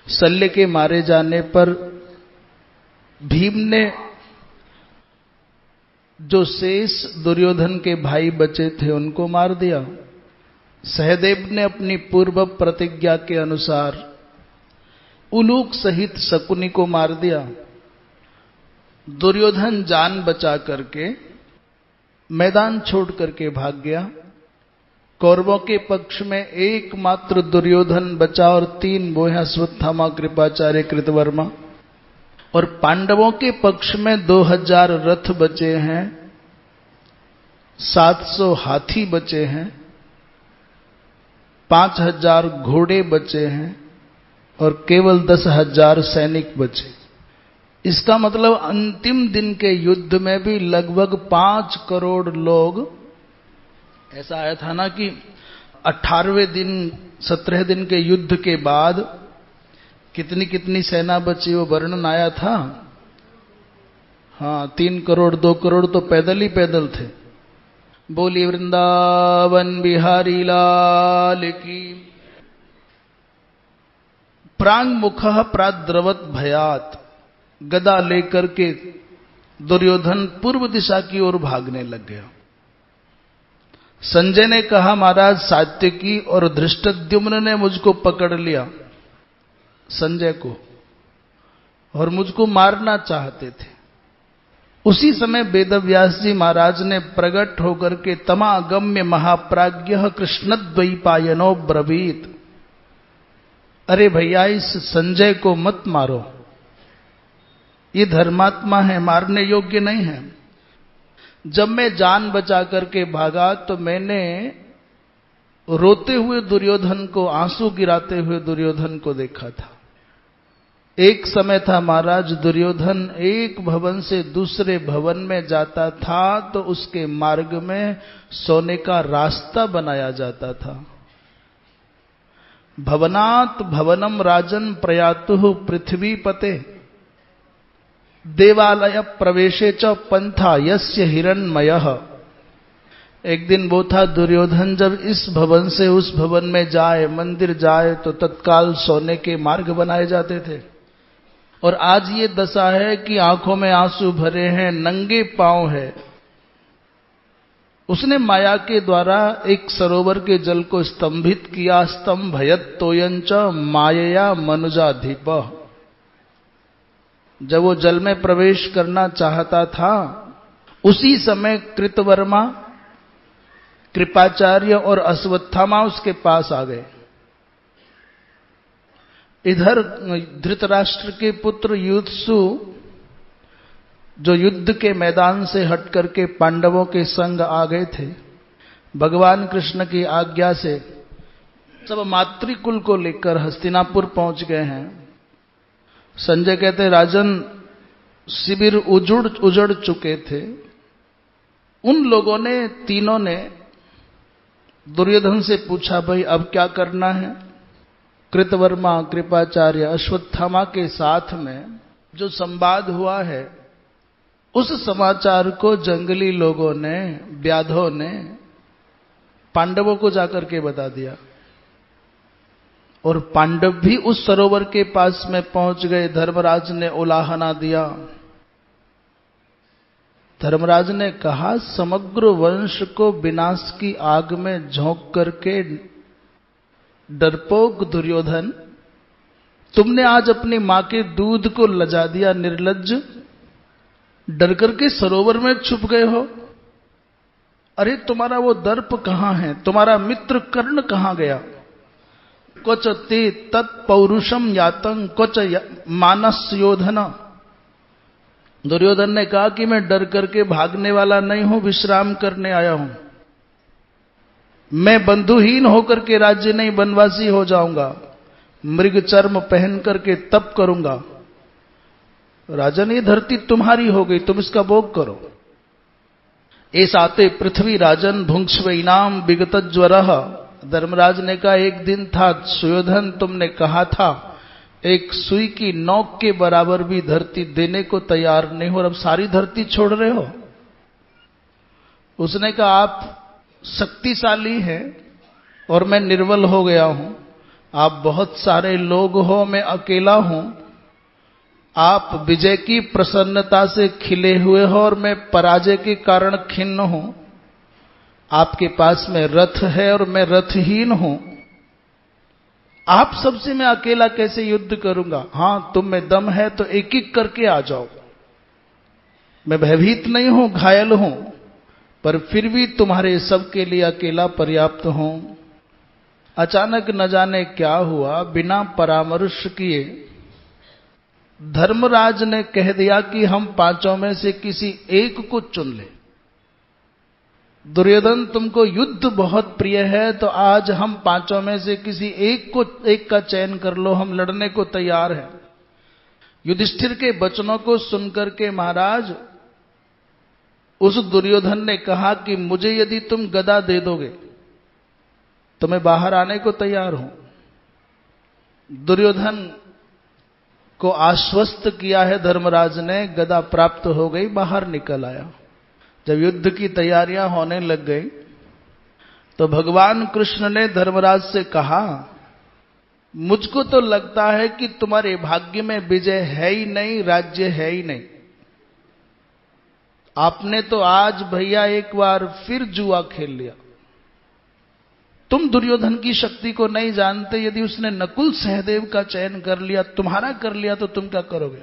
शल्य के मारे जाने पर भीम ने जो शेष दुर्योधन के भाई बचे थे उनको मार दिया। सहदेव ने अपनी पूर्व प्रतिज्ञा के अनुसार उलूक सहित शकुनी को मार दिया। दुर्योधन जान बचा करके मैदान छोड़ करके भाग गया। कौरवों के पक्ष में एकमात्र दुर्योधन बचा और 3 वो हैं अश्वत्थामा, कृपाचार्य, कृतवर्मा। और पांडवों के पक्ष में 2000 रथ बचे हैं, 700 हाथी बचे हैं, 5000 घोड़े बचे हैं और केवल 10,000 सैनिक बचे। इसका मतलब अंतिम दिन के युद्ध में भी लगभग 5 करोड़ लोग, ऐसा आया था ना कि 18वें दिन 17 दिन के युद्ध के बाद कितनी कितनी सेना बची, वो वर्णन आया था। हाँ, 3 करोड़ 2 करोड़ तो पैदल ही पैदल थे। बोली वृंदावन बिहारी लाल की। प्रांग मुखः प्राद्रवत भयात। गदा लेकर के दुर्योधन पूर्व दिशा की ओर भागने लग गया। संजय ने कहा, महाराज सात्यकी और धृष्टद्युम्न ने मुझको पकड़ लिया, संजय को, और मुझको मारना चाहते थे। उसी समय वेदव्यास जी महाराज ने प्रकट होकर के तमागम्य महाप्राज्ञः कृष्णद्वैपायनो ब्रवीत, अरे भैया इस संजय को मत मारो, ये धर्मात्मा है, मारने योग्य नहीं है। जब मैं जान बचा करके भागा तो मैंने रोते हुए दुर्योधन को, आंसू गिराते हुए दुर्योधन को देखा था। एक समय था महाराज, दुर्योधन एक भवन से दूसरे भवन में जाता था तो उसके मार्ग में सोने का रास्ता बनाया जाता था। भवनात् भवनम राजन प्रयातुः पृथ्वीपते, देवालय प्रवेशे च पंथा यस्य हिरण्मयः। एक दिन वो था दुर्योधन, जब इस भवन से उस भवन में जाए, मंदिर जाए तो तत्काल सोने के मार्ग बनाए जाते थे। और आज ये दशा है कि आंखों में आंसू भरे हैं, नंगे पांव है। उसने माया के द्वारा एक सरोवर के जल को स्तंभित किया। स्तंभयत तोयंच मायया मनुजाधिप। जब वो जल में प्रवेश करना चाहता था, उसी समय कृतवर्मा, कृपाचार्य और अश्वत्थामा उसके पास आ गए। इधर धृतराष्ट्र के पुत्र युत्सु, जो युद्ध के मैदान से हट करके पांडवों के संग आ गए थे, भगवान कृष्ण की आज्ञा से सब मातृकुल को लेकर हस्तिनापुर पहुंच गए हैं। संजय कहते, राजन शिविर उजड़ चुके थे। उन लोगों ने, तीनों ने दुर्योधन से पूछा, भाई अब क्या करना है? कृतवर्मा, कृपाचार्य, अश्वत्थामा के साथ में जो संवाद हुआ है, उस समाचार को जंगली लोगों ने, व्याधों ने पांडवों को जाकर के बता दिया। और पांडव भी उस सरोवर के पास में पहुंच गए। धर्मराज ने उलाहना दिया। धर्मराज ने कहा, समग्र वंश को विनाश की आग में झोंक करके डरपोक दुर्योधन, तुमने आज अपनी मां के दूध को लजा दिया। निर्लज्ज, डर करके सरोवर में छुप गए हो। अरे तुम्हारा वो दर्प कहां है? तुम्हारा मित्र कर्ण कहां गया? क्वच ते तत्पौरुषम यातं क्वच मानस्योधन। दुर्योधन ने कहा कि मैं डर करके भागने वाला नहीं हूं, विश्राम करने आया हूं। मैं बंधुहीन होकर के राज्य नहीं, वनवासी हो जाऊंगा, मृग चर्म पहन करके तप करूंगा। राजन, ये धरती तुम्हारी हो गई, तुम इसका भोग करो। ऐसाते पृथ्वी राजन भुंक्ष्व इनाम विगत ज्वरः। धर्मराज ने कहा, एक दिन था सुयोधन, तुमने कहा था एक सुई की नोक के बराबर भी धरती देने को तैयार नहीं हो, और अब सारी धरती छोड़ रहे हो। उसने कहा, आप शक्तिशाली हैं और मैं निर्बल हो गया हूं। आप बहुत सारे लोग हो, मैं अकेला हूं। आप विजय की प्रसन्नता से खिले हुए हो और मैं पराजय के कारण खिन्न हूं। आपके पास में रथ है और मैं रथहीन हूं। आप सबसे मैं अकेला कैसे युद्ध करूंगा? हां, तुम में दम है तो एक एक करके आ जाओ। मैं भयभीत नहीं हूं, घायल हूं, पर फिर भी तुम्हारे सबके लिए अकेला पर्याप्त हूं। अचानक न जाने क्या हुआ, बिना परामर्श किए धर्मराज ने कह दिया कि हम पांचों में से किसी एक को चुन ले। दुर्योधन, तुमको युद्ध बहुत प्रिय है, तो आज हम पांचों में से किसी एक का चयन कर लो, हम लड़ने को तैयार हैं। युधिष्ठिर के वचनों को सुनकर के महाराज उस दुर्योधन ने कहा कि मुझे यदि तुम गदा दे दोगे तो मैं बाहर आने को तैयार हूं। दुर्योधन को आश्वस्त किया है धर्मराज ने, गदा प्राप्त हो गई, बाहर निकल आया। जब युद्ध की तैयारियां होने लग गई तो भगवान कृष्ण ने धर्मराज से कहा, मुझको तो लगता है कि तुम्हारे भाग्य में विजय है ही नहीं, राज्य है ही नहीं। आपने तो आज भैया एक बार फिर जुआ खेल लिया। तुम दुर्योधन की शक्ति को नहीं जानते। यदि उसने नकुल सहदेव का चयन कर लिया, तुम्हारा कर लिया, तो तुम क्या करोगे?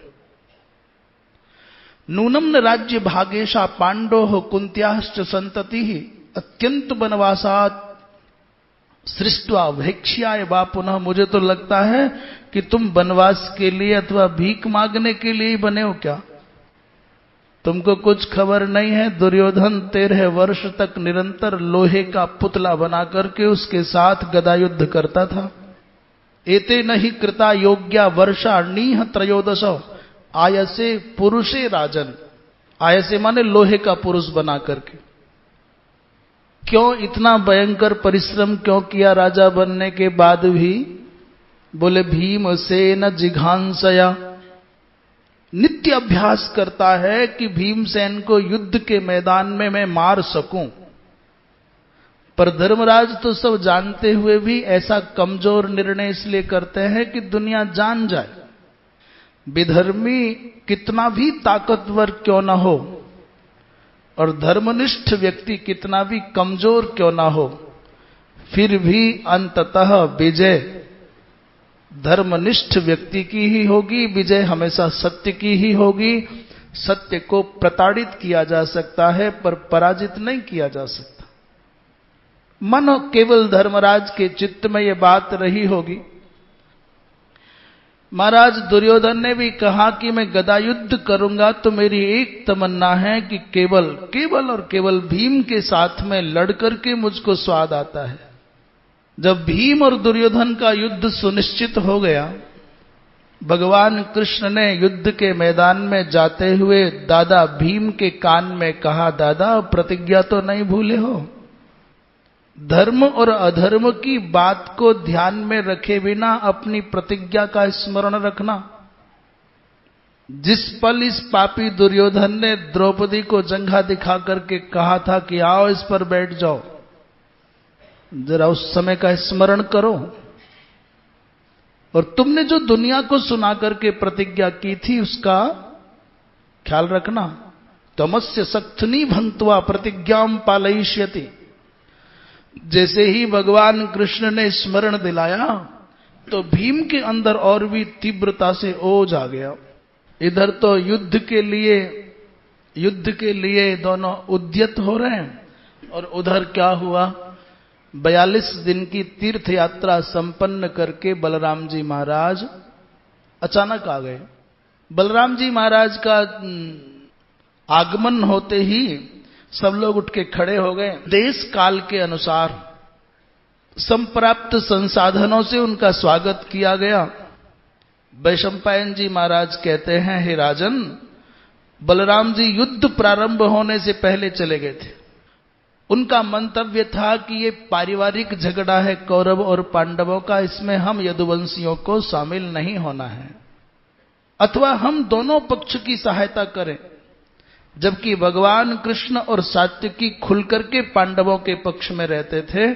नूनम न राज्य भागेशा पांडो कुंत्याश्च संतति अत्यंत वनवासात सृष्टवा भैक्ष्याय वा पुनः। मुझे तो लगता है कि तुम वनवास के लिए अथवा भीख मांगने के लिए ही बने हो क्या? तुमको कुछ खबर नहीं है, दुर्योधन 13 वर्ष तक निरंतर लोहे का पुतला बना करके उसके साथ गदा युद्ध करता था। एते नहीं कृता योग्या वर्षा नीह त्रयोदश आयसे पुरुषे राजन। आयसे माने लोहे का पुरुष बना करके। क्यों इतना भयंकर परिश्रम क्यों किया राजा बनने के बाद भी? बोले भीमसेन जिघांसया, नित्य अभ्यास करता है कि भीमसेन को युद्ध के मैदान में मैं मार सकूं। पर धर्मराज तो सब जानते हुए भी ऐसा कमजोर निर्णय इसलिए करते हैं कि दुनिया जान जाए। विधर्मी कितना भी ताकतवर क्यों ना हो और धर्मनिष्ठ व्यक्ति कितना भी कमजोर क्यों ना हो, फिर भी अंततः विजय धर्मनिष्ठ व्यक्ति की ही होगी। विजय हमेशा सत्य की ही होगी। सत्य को प्रताड़ित किया जा सकता है पर पराजित नहीं किया जा सकता। मानो केवल धर्मराज के चित्त में यह बात रही होगी। महाराज दुर्योधन ने भी कहा कि मैं गदा युद्ध करूंगा तो मेरी एक तमन्ना है कि केवल और केवल भीम के साथ में लड़ करके मुझको स्वाद आता है। जब भीम और दुर्योधन का युद्ध सुनिश्चित हो गया, भगवान कृष्ण ने युद्ध के मैदान में जाते हुए दादा भीम के कान में कहा, दादा प्रतिज्ञा तो नहीं भूले हो? धर्म और अधर्म की बात को ध्यान में रखे बिना अपनी प्रतिज्ञा का स्मरण रखना। जिस पल इस पापी दुर्योधन ने द्रौपदी को जंघा दिखा करके कहा था कि आओ इस पर बैठ जाओ, जरा उस समय का स्मरण करो। और तुमने जो दुनिया को सुना करके प्रतिज्ञा की थी उसका ख्याल रखना। तमस्य सक्थनी भंक्त्वा प्रतिज्ञाम पालयिष्यति। जैसे ही भगवान कृष्ण ने स्मरण दिलाया तो भीम के अंदर और भी तीव्रता से ओज आ गया। इधर तो युद्ध के लिए दोनों उद्यत हो रहे हैं और उधर क्या हुआ, 42 दिन की तीर्थ यात्रा संपन्न करके बलराम जी महाराज अचानक आ गए। बलराम जी महाराज का आगमन होते ही सब लोग उठ के खड़े हो गए। देश काल के अनुसार संप्राप्त संसाधनों से उनका स्वागत किया गया। वैशंपायन जी महाराज कहते हैं, हे राजन, बलराम जी युद्ध प्रारंभ होने से पहले चले गए थे। उनका मंतव्य था कि ये पारिवारिक झगड़ा है कौरव और पांडवों का, इसमें हम यदुवंशियों को शामिल नहीं होना है, अथवा हम दोनों पक्ष की सहायता करें। जबकि भगवान कृष्ण और सात्यकी खुलकर के पांडवों के पक्ष में रहते थे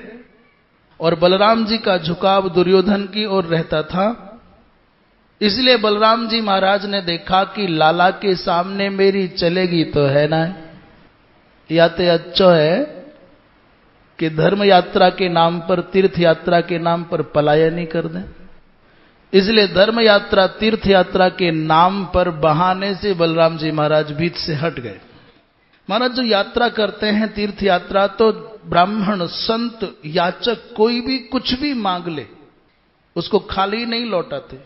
और बलराम जी का झुकाव दुर्योधन की ओर रहता था। इसलिए बलराम जी महाराज ने देखा कि लाला के सामने मेरी चलेगी तो है ना, या तो अच्छो है कि धर्म यात्रा के नाम पर, तीर्थ यात्रा के नाम पर पलायन ही कर दें। इसलिए धर्म यात्रा, तीर्थ यात्रा के नाम पर बहाने से बलराम जी महाराज बीच से हट गए। महाराज जो यात्रा करते हैं तीर्थ यात्रा, तो ब्राह्मण, संत, याचक कोई भी कुछ भी मांग ले उसको खाली नहीं लौटाते।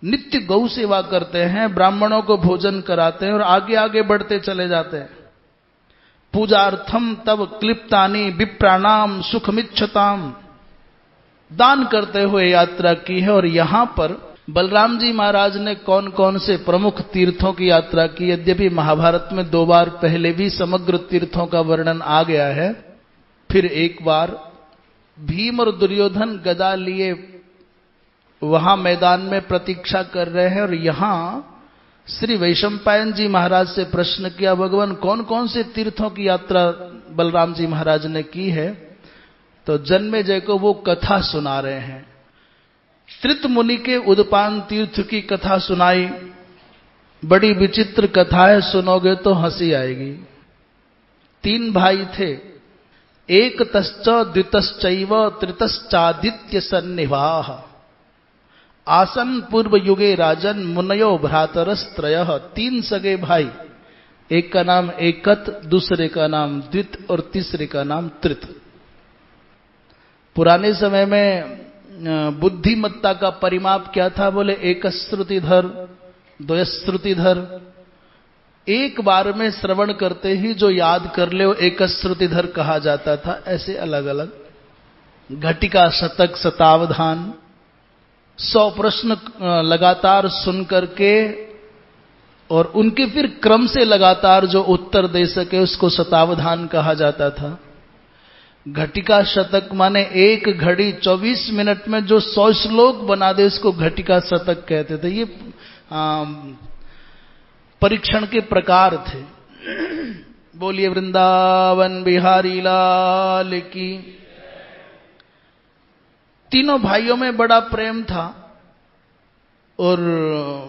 नित्य गौ सेवा करते हैं, ब्राह्मणों को भोजन कराते हैं और आगे आगे बढ़ते चले जाते हैं। पूजार्थम तब क्लिप्तानी विप्राणाम सुखमिच्छताम, दान करते हुए यात्रा की है। और यहां पर बलराम जी महाराज ने कौन कौन से प्रमुख तीर्थों की यात्रा की, यद्यपि महाभारत में 2 बार पहले भी समग्र तीर्थों का वर्णन आ गया है, फिर एक बार भीम और दुर्योधन गदा लिए वहां मैदान में प्रतीक्षा कर रहे हैं। और यहां श्री वैशंपायन जी महाराज से प्रश्न किया, भगवान कौन कौन से तीर्थों की यात्रा बलराम जी महाराज ने की है? तो जन्मेजय को वो कथा सुना रहे हैं। त्रित मुनि के उद्पान तीर्थ की कथा सुनाई। बड़ी विचित्र कथा है, सुनोगे तो हंसी आएगी। 3 भाई थे, एक तश्च द्वितश्चैव तृतश्चादित्य सन्निवाह, आसन पूर्व युगे राजन मुनयो भ्रातरस्त्रयः। 3 सगे भाई, एक का नाम एकत, दूसरे का नाम द्वित और तीसरे का नाम त्रित। पुराने समय में बुद्धिमत्ता का परिमाप क्या था? बोले एक श्रुतिधर, 2 श्रुतिधर। एक बार में श्रवण करते ही जो याद कर ले वो एक श्रुतिधर कहा जाता था। ऐसे अलग अलग घटिका शतक शतावधान, 100 प्रश्न लगातार सुन करके और उनके फिर क्रम से लगातार जो उत्तर दे सके उसको शतावधान कहा जाता था। घटिका शतक माने एक घड़ी 24 मिनट में जो 100 श्लोक बना दे उसको घटिका शतक कहते थे। ये परीक्षण के प्रकार थे। बोलिए वृंदावन बिहारी लाल की। तीनों भाइयों में बड़ा प्रेम था। और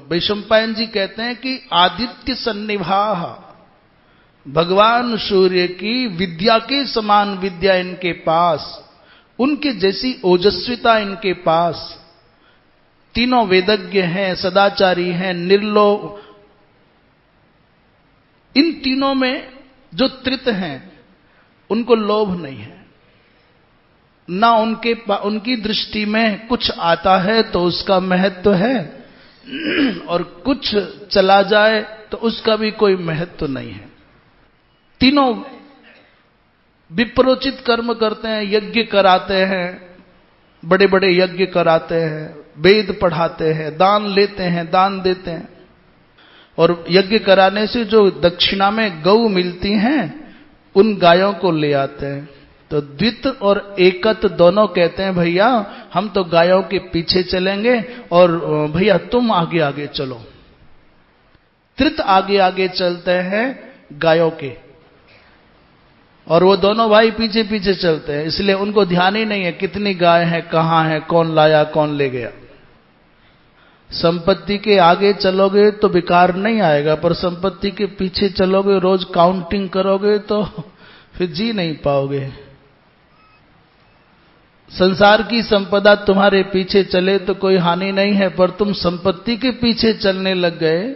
वैशंपायन जी कहते हैं कि आदित्य सन्निभाह, भगवान सूर्य की विद्या के समान विद्या इनके पास, उनके जैसी ओजस्विता इनके पास। तीनों वेदज्ञ हैं, सदाचारी हैं, निर्लोभ। इन तीनों में जो त्रित हैं उनको लोभ नहीं है ना, उनकी दृष्टि में कुछ आता है तो उसका महत्व है और कुछ चला जाए तो उसका भी कोई महत्व नहीं है। तीनों विप्रोचित कर्म करते हैं, यज्ञ कराते हैं, बड़े बड़े यज्ञ कराते हैं, वेद पढ़ाते हैं, दान लेते हैं, दान देते हैं। और यज्ञ कराने से जो दक्षिणा में गौ मिलती हैं उन गायों को ले आते हैं। तो द्वित और एकत दोनों कहते हैं भैया हम तो गायों के पीछे चलेंगे और भैया तुम आगे आगे चलो। त्रित आगे आगे चलते हैं गायों के और वो दोनों भाई पीछे पीछे चलते हैं। इसलिए उनको ध्यान ही नहीं है कितनी गाय है, कहां है, कौन लाया, कौन ले गया। संपत्ति के आगे चलोगे तो विकार नहीं आएगा, पर संपत्ति के पीछे चलोगे, रोज काउंटिंग करोगे तो फिर जी नहीं पाओगे। संसार की संपदा तुम्हारे पीछे चले तो कोई हानि नहीं है, पर तुम संपत्ति के पीछे चलने लग गए,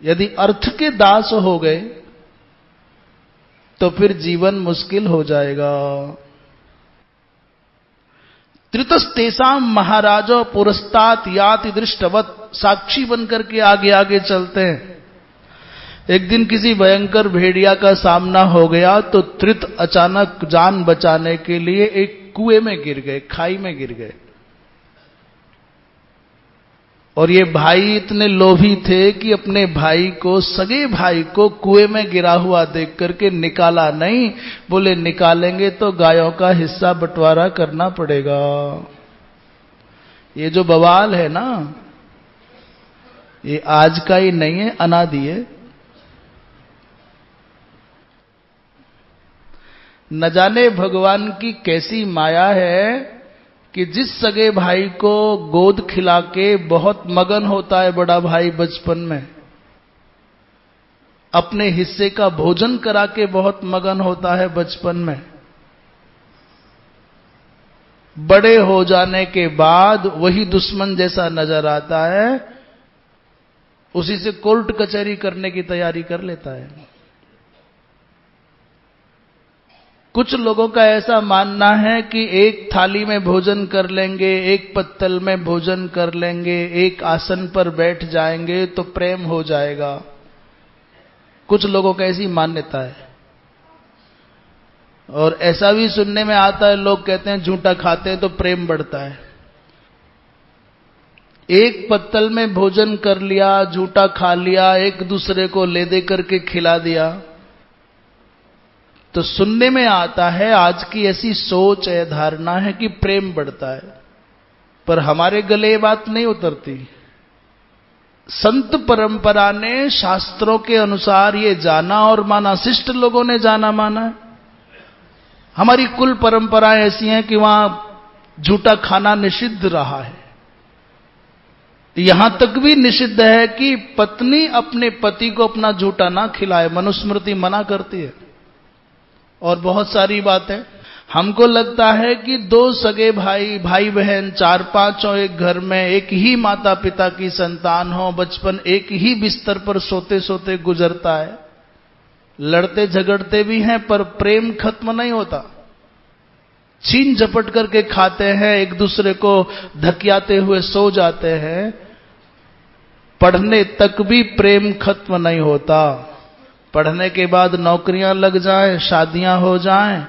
यदि अर्थ के दास हो गए तो फिर जीवन मुश्किल हो जाएगा। त्रितस्तेषाम महाराजो पुरस्तात याति दृष्टवत, साक्षी बनकर के आगे आगे चलते हैं। एक दिन किसी भयंकर भेड़िया का सामना हो गया तो त्रित अचानक जान बचाने के लिए एक कुएं में गिर गए, खाई में गिर गए। और ये भाई इतने लोभी थे कि अपने भाई को, सगे भाई को कुएं में गिरा हुआ देख करके निकाला नहीं। बोले निकालेंगे तो गायों का हिस्सा बंटवारा करना पड़ेगा। ये जो बवाल है ना, ये आज का ही नहीं है, अनादि है। न जाने भगवान की कैसी माया है कि जिस सगे भाई को गोद खिला के बहुत मगन होता है बड़ा भाई बचपन में, अपने हिस्से का भोजन करा के बहुत मगन होता है बचपन में, बड़े हो जाने के बाद वही दुश्मन जैसा नजर आता है, उसी से कोर्ट कचहरी करने की तैयारी कर लेता है। कुछ लोगों का ऐसा मानना है कि एक थाली में भोजन कर लेंगे, एक पत्तल में भोजन कर लेंगे, एक आसन पर बैठ जाएंगे तो प्रेम हो जाएगा। कुछ लोगों का ऐसी मान्यता है। और ऐसा भी सुनने में आता है, लोग कहते हैं झूठा खाते हैं तो प्रेम बढ़ता है। एक पत्तल में भोजन कर लिया, झूठा खा लिया, एक दूसरे को ले दे करके खिला दिया, तो सुनने में आता है, आज की ऐसी सोच है, धारणा है कि प्रेम बढ़ता है। पर हमारे गले ये बात नहीं उतरती। संत परंपरा ने शास्त्रों के अनुसार ये जाना और माना, शिष्ट लोगों ने जाना माना। हमारी कुल परंपराएं ऐसी हैं कि वहां झूठा खाना निषिद्ध रहा है। यहां तक भी निषिद्ध है कि पत्नी अपने पति को अपना झूठा ना खिलाए, मनुस्मृति मना करती है। और बहुत सारी बातें। हमको लगता है कि दो सगे भाई बहन 4-5 हो एक घर में, एक ही माता पिता की संतान हो, बचपन एक ही बिस्तर पर सोते सोते गुजरता है, लड़ते झगड़ते भी हैं पर प्रेम खत्म नहीं होता। छीन झपट करके खाते हैं, एक दूसरे को धकियाते हुए सो जाते हैं, पढ़ने तक भी प्रेम खत्म नहीं होता। पढ़ने के बाद नौकरियां लग जाएं, शादियां हो जाएं,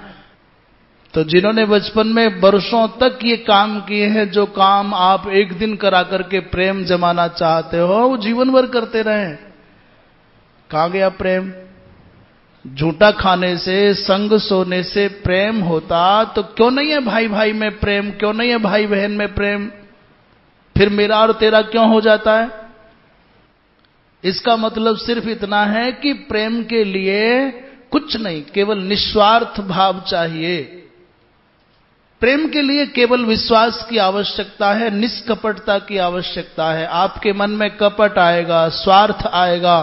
तो जिन्होंने बचपन में वर्षों तक ये काम किए हैं, जो काम आप एक दिन करा करके प्रेम जमाना चाहते हो, वो जीवन भर करते रहे। कहां गया प्रेम? झूठा खाने से, संग सोने से प्रेम होता तो क्यों नहीं है भाई भाई में प्रेम, क्यों नहीं है भाई बहन में प्रेम? फिर मेरा और तेरा क्यों हो जाता है? इसका मतलब सिर्फ इतना है कि प्रेम के लिए कुछ नहीं, केवल निस्वार्थ भाव चाहिए। प्रेम के लिए केवल विश्वास की आवश्यकता है, निष्कपटता की आवश्यकता है। आपके मन में कपट आएगा, स्वार्थ आएगा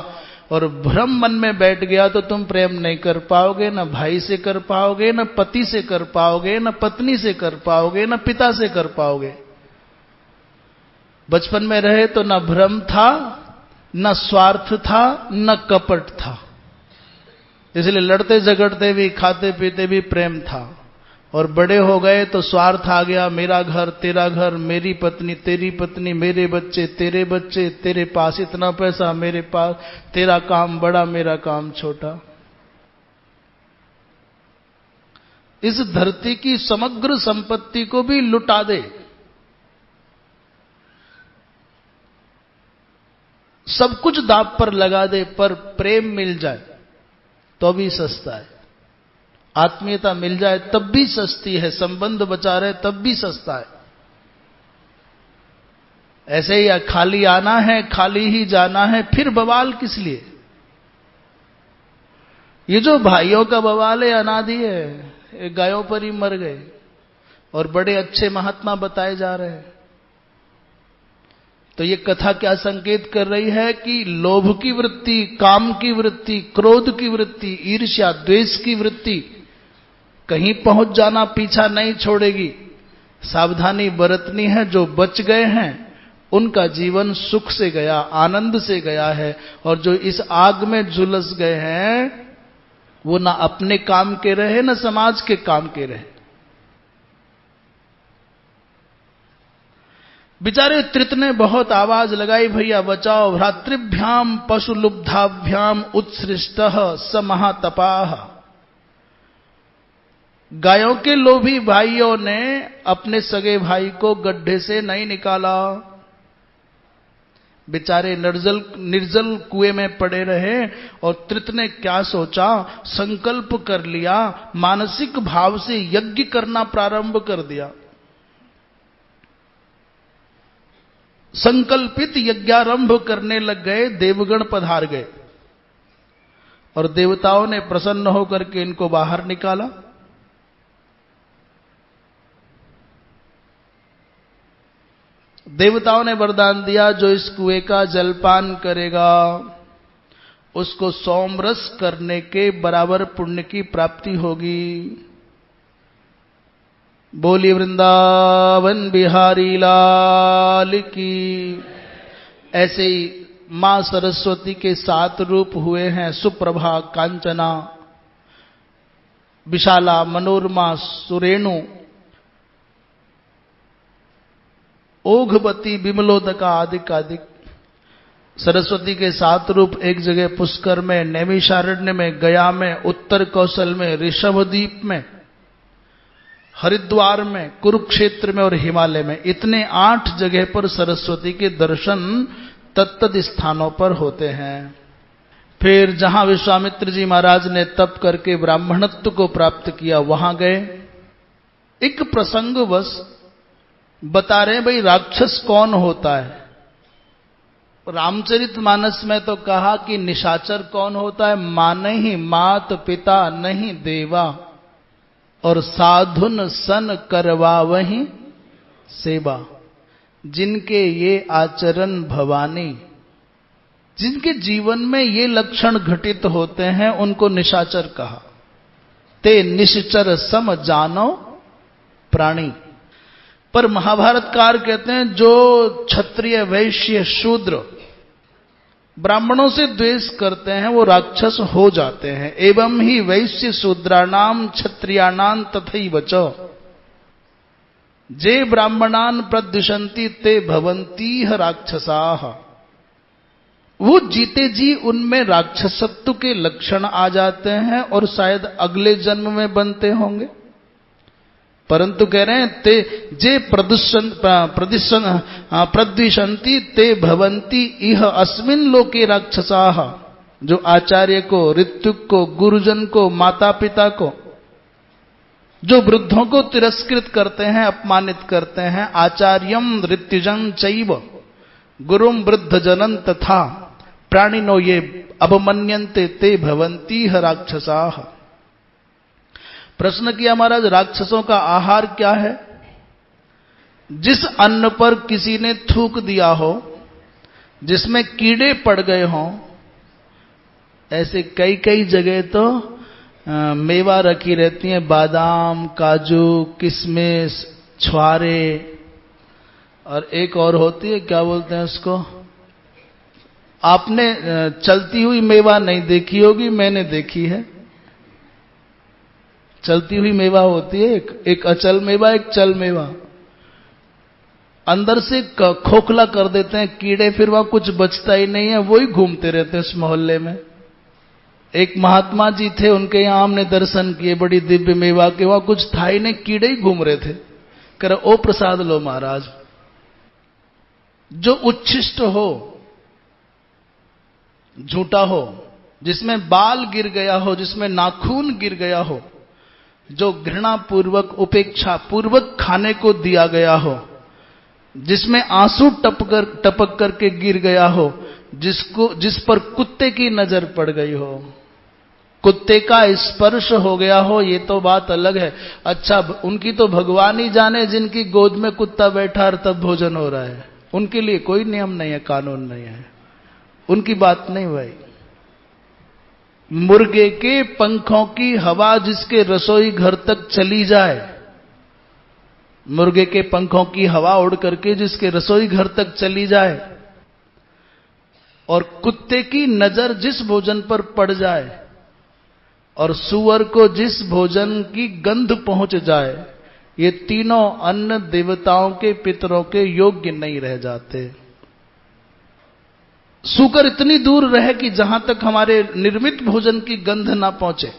और भ्रम मन में बैठ गया तो तुम प्रेम नहीं कर पाओगे, न भाई से कर पाओगे, न पति से कर पाओगे, न पत्नी से कर पाओगे, न पिता से कर पाओगे। बचपन में रहे तो न भ्रम था, न स्वार्थ था, न कपट था, इसलिए लड़ते झगड़ते भी, खाते पीते भी प्रेम था। और बड़े हो गए तो स्वार्थ आ गया, मेरा घर तेरा घर, मेरी पत्नी तेरी पत्नी, मेरे बच्चे तेरे बच्चे, तेरे पास इतना पैसा मेरे पास, तेरा काम बड़ा मेरा काम छोटा। इस धरती की समग्र संपत्ति को भी लुटा दे, सब कुछ दांव पर लगा दे, पर प्रेम मिल जाए तो भी सस्ता है। आत्मीयता मिल जाए तब भी सस्ती है, संबंध बचा रहे तब भी सस्ता है। ऐसे ही खाली आना है, खाली ही जाना है, फिर बवाल किस लिए? ये जो भाइयों का बवाल है अनादि है, गायों पर ही मर गए और बड़े अच्छे महात्मा बताए जा रहे हैं। तो ये कथा क्या संकेत कर रही है कि लोभ की वृत्ति, काम की वृत्ति, क्रोध की वृत्ति, ईर्ष्या द्वेष की वृत्ति कहीं पहुंच जाना पीछा नहीं छोड़ेगी। सावधानी बरतनी है। जो बच गए हैं उनका जीवन सुख से गया, आनंद से गया है, और जो इस आग में झुलस गए हैं वो ना अपने काम के रहे, ना समाज के काम के रहे। बेचारे त्रित ने बहुत आवाज लगाई, भैया बचाओ, भ्रातृभ्याम पशुलुब्धाभ्याम उत्सृष्टः स महातपाः। गायों के लोभी भाइयों ने अपने सगे भाई को गड्ढे से नहीं निकाला, बेचारे निर्जल कुएं में पड़े रहे। और त्रित ने क्या सोचा, संकल्प कर लिया, मानसिक भाव से यज्ञ करना प्रारंभ कर दिया। संकल्पित यज्ञारंभ करने लग गए। देवगण पधार गए और देवताओं ने प्रसन्न होकर के इनको बाहर निकाला। देवताओं ने वरदान दिया, जो इस कुएं का जलपान करेगा उसको सोमरस करने के बराबर पुण्य की प्राप्ति होगी। बोली वृंदावन बिहारी लाल की। ऐसे ही मां सरस्वती के 7 रूप हुए हैं, सुप्रभा, कांचना, विशाला, मनोरमा, सुरेणु, ओघवती, विमलोदका आदिक आदिक। सरस्वती के 7 रूप एक जगह पुष्कर में, नैमिषारण्य में, गया में, उत्तर कौशल में, ऋषभद्वीप में, हरिद्वार में, कुरुक्षेत्र में और हिमालय में, इतने 8 जगह पर सरस्वती के दर्शन तत्त स्थानों पर होते हैं। फिर जहां विश्वामित्र जी महाराज ने तप करके ब्राह्मणत्व को प्राप्त किया, वहां गए। एक प्रसंगवश बता रहे हैं, भाई राक्षस कौन होता है। रामचरितमानस में तो कहा कि निशाचर कौन होता है, मानहि मात पिता नहीं देवा, और साधुन सन करवा वही सेवा। जिनके ये आचरण भवानी, जिनके जीवन में ये लक्षण घटित होते हैं, उनको निशाचर कहा। ते निश्चर सम जानो प्राणी। पर महाभारतकार कहते हैं, जो क्षत्रिय, वैश्य, शूद्र ब्राह्मणों से द्वेष करते हैं वो राक्षस हो जाते हैं। एवं ही वैश्य शूद्राणाम क्षत्रियाणाम तथैव च जे ब्राह्मणान प्रद्विषन्ति ते भवन्तीह राक्षसाः। वो जीते जी उनमें राक्षसत्व के लक्षण आ जाते हैं और शायद अगले जन्म में बनते होंगे। परंतु कह रहे हैं, ते जे प्रद्विषन्ति ते भवन्ति इह अस्मिन लोके राक्षसाः। जो आचार्य को, ऋत्विक को, गुरुजन को, माता पिता को, जो वृद्धों को तिरस्कृत करते हैं, अपमानित करते हैं, आचार्यम ऋत्विजं चैव गुरुम वृद्ध जनन तथा प्राणिनो ये अवमन्यन्ते ते भवन्तीह राक्षसाः। प्रश्न किया महाराज, राक्षसों का आहार क्या है? जिस अन्न पर किसी ने थूक दिया हो, जिसमें कीड़े पड़ गए हों, ऐसे कई कई जगह तो मेवा रखी रहती हैं, बादाम, काजू, किशमिश, छुआरे, और एक और होती है, क्या बोलते हैं उसको, आपने चलती हुई मेवा नहीं देखी होगी, मैंने देखी है। चलती हुई मेवा होती है, एक अचल मेवा, एक चल मेवा। अंदर से खोखला कर देते हैं कीड़े, फिर वहां कुछ बचता ही नहीं है, वही घूमते रहते हैं उस मोहल्ले में। एक महात्मा जी थे, उनके यहां हमने दर्शन किए, बड़ी दिव्य मेवा के, वहां कुछ था ही नहीं, कीड़े ही घूम रहे थे। कह रहे, ओ प्रसाद लो महाराज। जो उच्छिष्ट हो, झूठा हो, जिसमें बाल गिर गया हो, जिसमें नाखून गिर गया हो, जो घृणा पूर्वक, उपेक्षा पूर्वक खाने को दिया गया हो, जिसमें आंसू टपक करके गिर गया हो, जिस पर कुत्ते की नजर पड़ गई हो, कुत्ते का स्पर्श हो गया हो, ये तो बात अलग है। अच्छा, उनकी तो भगवान ही जाने, जिनकी गोद में कुत्ता बैठा और तब भोजन हो रहा है, उनके लिए कोई नियम नहीं है, कानून नहीं है, उनकी बात नहीं भाई। मुर्गे के पंखों की हवा जिसके रसोई घर तक चली जाए, मुर्गे के पंखों की हवा उड़ करके जिसके रसोई घर तक चली जाए, और कुत्ते की नजर जिस भोजन पर पड़ जाए, और सूअर को जिस भोजन की गंध पहुंच जाए, ये तीनों अन्न देवताओं के, पितरों के योग्य नहीं रह जाते। सूकर इतनी दूर रहे कि जहां तक हमारे निर्मित भोजन की गंध ना पहुंचे,